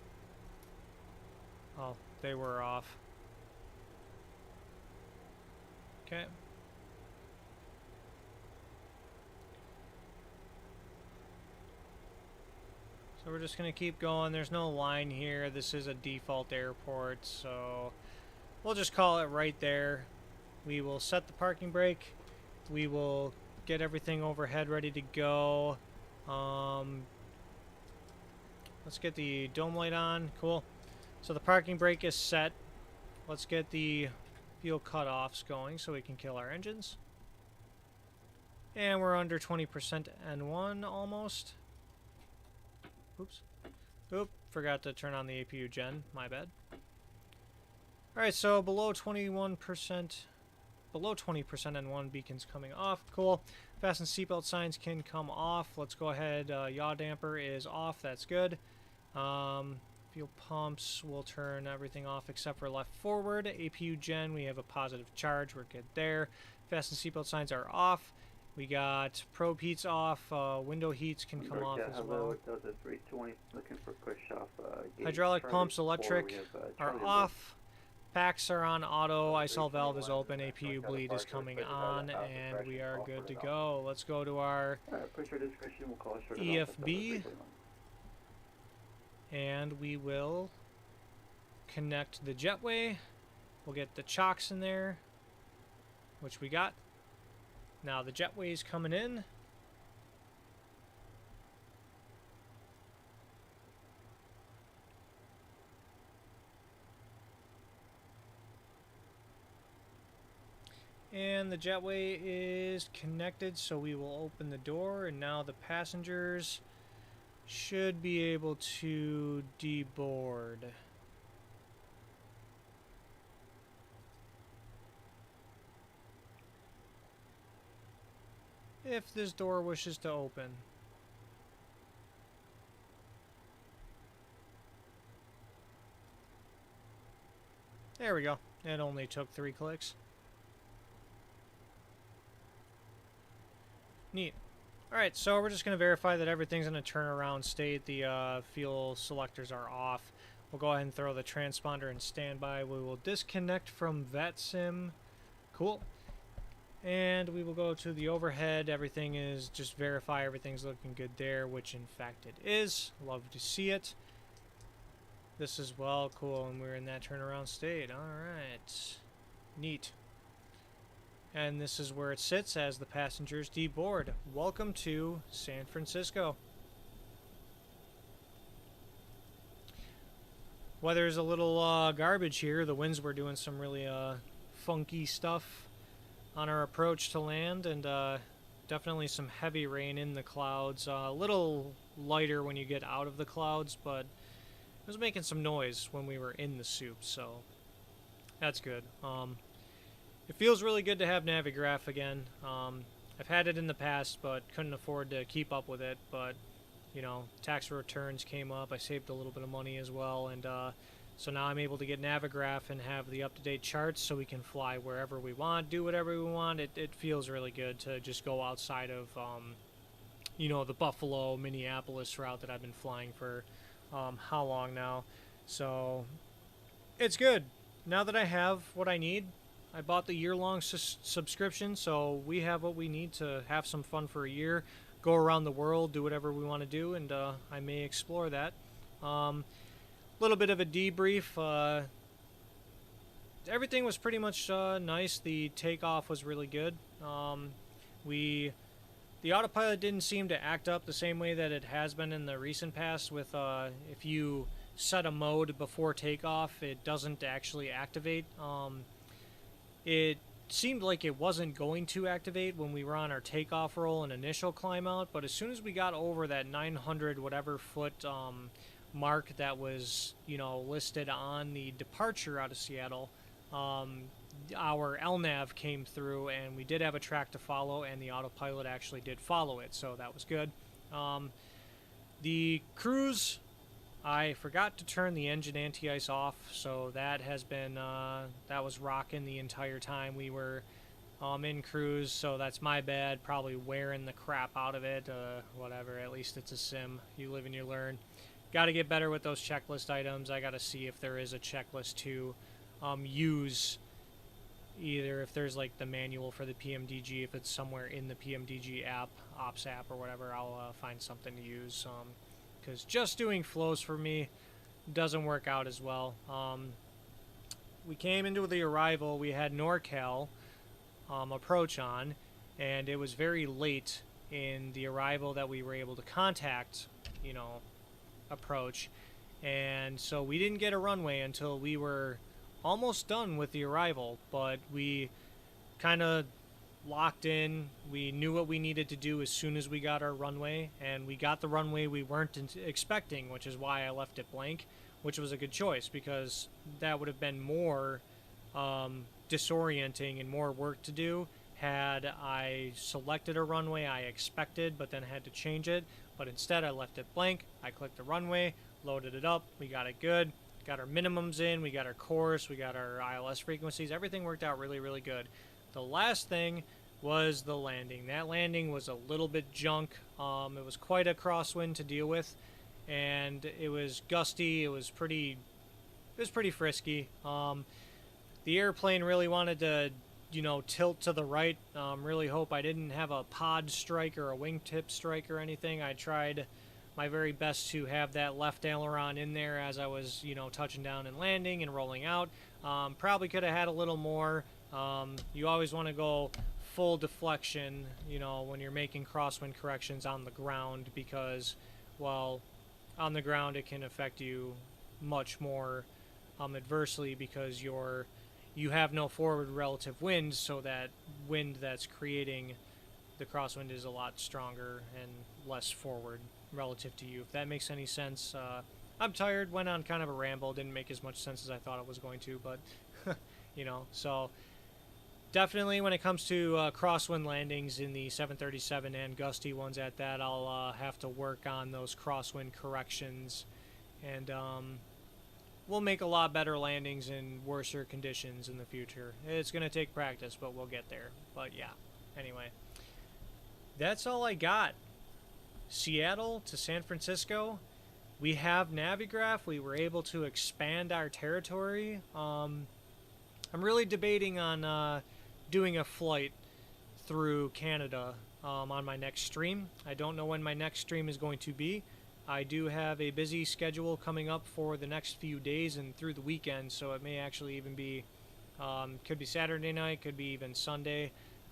Oh, they were off. Okay. So we're just going to keep going. There's no line here. This is a default airport, so we'll just call it right there. We will set the parking brake. We will get everything overhead ready to go. Let's get the dome light on. Cool. So the parking brake is set. Let's get the fuel cutoffs going so we can kill our engines. And we're under 20% N1 almost. Oops. Oop, forgot to turn on the APU gen. My bad. Alright, so below 21%. Below 20% N1 beacons coming off. Cool. Fasten seatbelt signs can come off. Let's go ahead. Yaw damper is off. That's good. Fuel pumps, we'll turn everything off except for left forward. APU gen, we have a positive charge. We're good there. Fasten seatbelt signs are off. We got probe heats off. Window heats can come off as well. Delta 320, looking for push off. Hydraulic pumps, electric are off. Packs are on auto. ISOL valve is open. APU bleed is coming on, and we are good to go. Let's go to our EFB, and we will connect the jetway. We'll get the chocks in there, which we got. Now the jetway is coming in. And the jetway is connected, so we will open the door, and now the passengers should be able to deboard. If this door wishes to open. There we go. It only took 3 clicks. Neat. Alright, so we're just going to verify that everything's in a turnaround state. The fuel selectors are off. We'll go ahead and throw the transponder in standby. We will disconnect from VATSIM. Cool. And we will go to the overhead. Everything is, just verify everything's looking good there, which in fact it is. Love to see it. This is well cool, and we're in that turnaround state. Alright. Neat. And this is where it sits as the passengers deboard. Welcome to San Francisco. Weather's a little garbage here. The winds were doing some really funky stuff on our approach to land, and definitely some heavy rain in the clouds. A little lighter when you get out of the clouds, but it was making some noise when we were in the soup, so that's good. It feels really good to have Navigraph again. I've had it in the past, but couldn't afford to keep up with it, but you know, tax returns came up. I saved a little bit of money as well, and so now I'm able to get Navigraph and have the up-to-date charts so we can fly wherever we want, do whatever we want. It feels really good to just go outside of, you know, the Buffalo, Minneapolis route that I've been flying for how long now. So it's good. Now that I have what I need, I bought the year-long subscription, so we have what we need to have some fun for a year. Go around the world, do whatever we want to do, and I may explore that. Little bit of a debrief. Everything was pretty much nice. The takeoff was really good. The autopilot didn't seem to act up the same way that it has been in the recent past. With if you set a mode before takeoff, it doesn't actually activate. It seemed like it wasn't going to activate when we were on our takeoff roll and initial climb out, but as soon as we got over that 900 whatever foot mark that was, you know, listed on the departure out of Seattle, our LNAV came through, and we did have a track to follow, and the autopilot actually did follow it, so that was good. The cruise, I forgot to turn the engine anti-ice off, so that has been, that was rocking the entire time we were in cruise, so that's my bad, probably wearing the crap out of it, whatever, at least it's a sim, you live and you learn. Got to get better with those checklist items. I got to see if there is a checklist to use, either if there's like the manual for the PMDG, if it's somewhere in the PMDG app, Ops app or whatever, I'll find something to use. Because just doing flows for me doesn't work out as well. We came into the arrival, we had NorCal approach on, and it was very late in the arrival that we were able to contact, you know, approach, and so we didn't get a runway until we were almost done with the arrival, but we kind of locked in. We knew what we needed to do as soon as we got our runway, and we got the runway we weren't expecting, which is why I left it blank, which was a good choice, because that would have been more disorienting and more work to do had I selected a runway I expected but then had to change it. But instead I left it blank. I clicked the runway, loaded it up, we got it good, got our minimums in, we got our course, we got our ILS frequencies, everything worked out really, really good. The last thing was the landing. That landing was a little bit junk. It was quite a crosswind to deal with, and it was gusty, it was pretty frisky. The airplane really wanted to, you know, tilt to the right. Really hope I didn't have a pod strike or a wingtip strike or anything. I tried my very best to have that left aileron in there as I was, you know, touching down and landing and rolling out. Probably could have had a little more. You always want to go full deflection, you know, when you're making crosswind corrections on the ground, because, well, on the ground it can affect you much more adversely, because you have no forward relative wind, so that wind that's creating the crosswind is a lot stronger and less forward relative to you, if that makes any sense. I'm tired, went on kind of a ramble, didn't make as much sense as I thought it was going to, but you know, so definitely when it comes to crosswind landings in the 737 and gusty ones at that, I'll have to work on those crosswind corrections, and we'll make a lot better landings in worser conditions in the future. It's going to take practice, but we'll get there. But yeah, anyway, that's all I got. Seattle to San Francisco. we have Navigraph. We were able to expand our territory. I'm really debating on doing a flight through Canada on my next stream. I don't know when my next stream is going to be. I do have a busy schedule coming up for the next few days and through the weekend, so it may actually even be, could be Saturday night, could be even Sunday.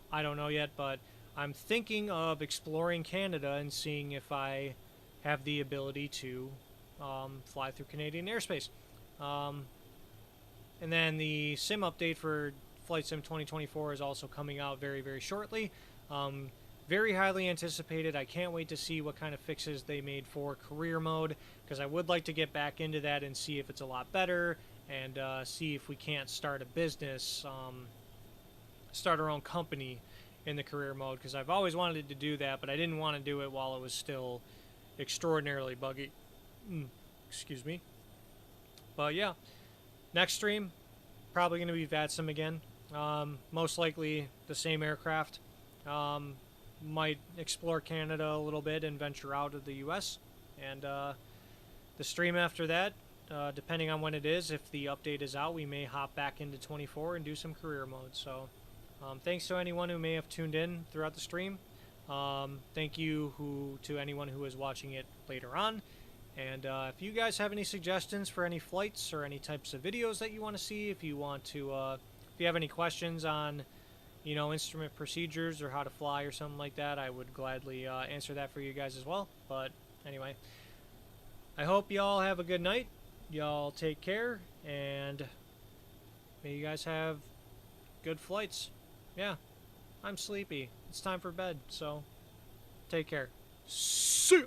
I don't know yet, but I'm thinking of exploring Canada and seeing if I have the ability to fly through Canadian airspace. And then the sim update for Flight Sim 2024 is also coming out very, very shortly. Very highly anticipated. I can't wait to see what kind of fixes they made for career mode, because I would like to get back into that and see if it's a lot better, and see if we can't start a business, start our own company in the career mode, because I've always wanted to do that, but I didn't want to do it while it was still extraordinarily buggy. Excuse me. But yeah, next stream, probably going to be VATSIM again. Most likely the same aircraft. Might explore Canada a little bit and venture out of the US. And the stream after that, depending on when it is, if the update is out, we may hop back into 24 and do some career mode. So thanks to anyone who may have tuned in throughout the stream. Thank you to anyone who is watching it later on. And if you guys have any suggestions for any flights or any types of videos that you want to see, if you want to, if you have any questions on, you know, instrument procedures or how to fly or something like that, I would gladly answer that for you guys as well. But anyway, I hope y'all have a good night. Y'all take care, and may you guys have good flights. Yeah, I'm sleepy. It's time for bed, so take care. See ya!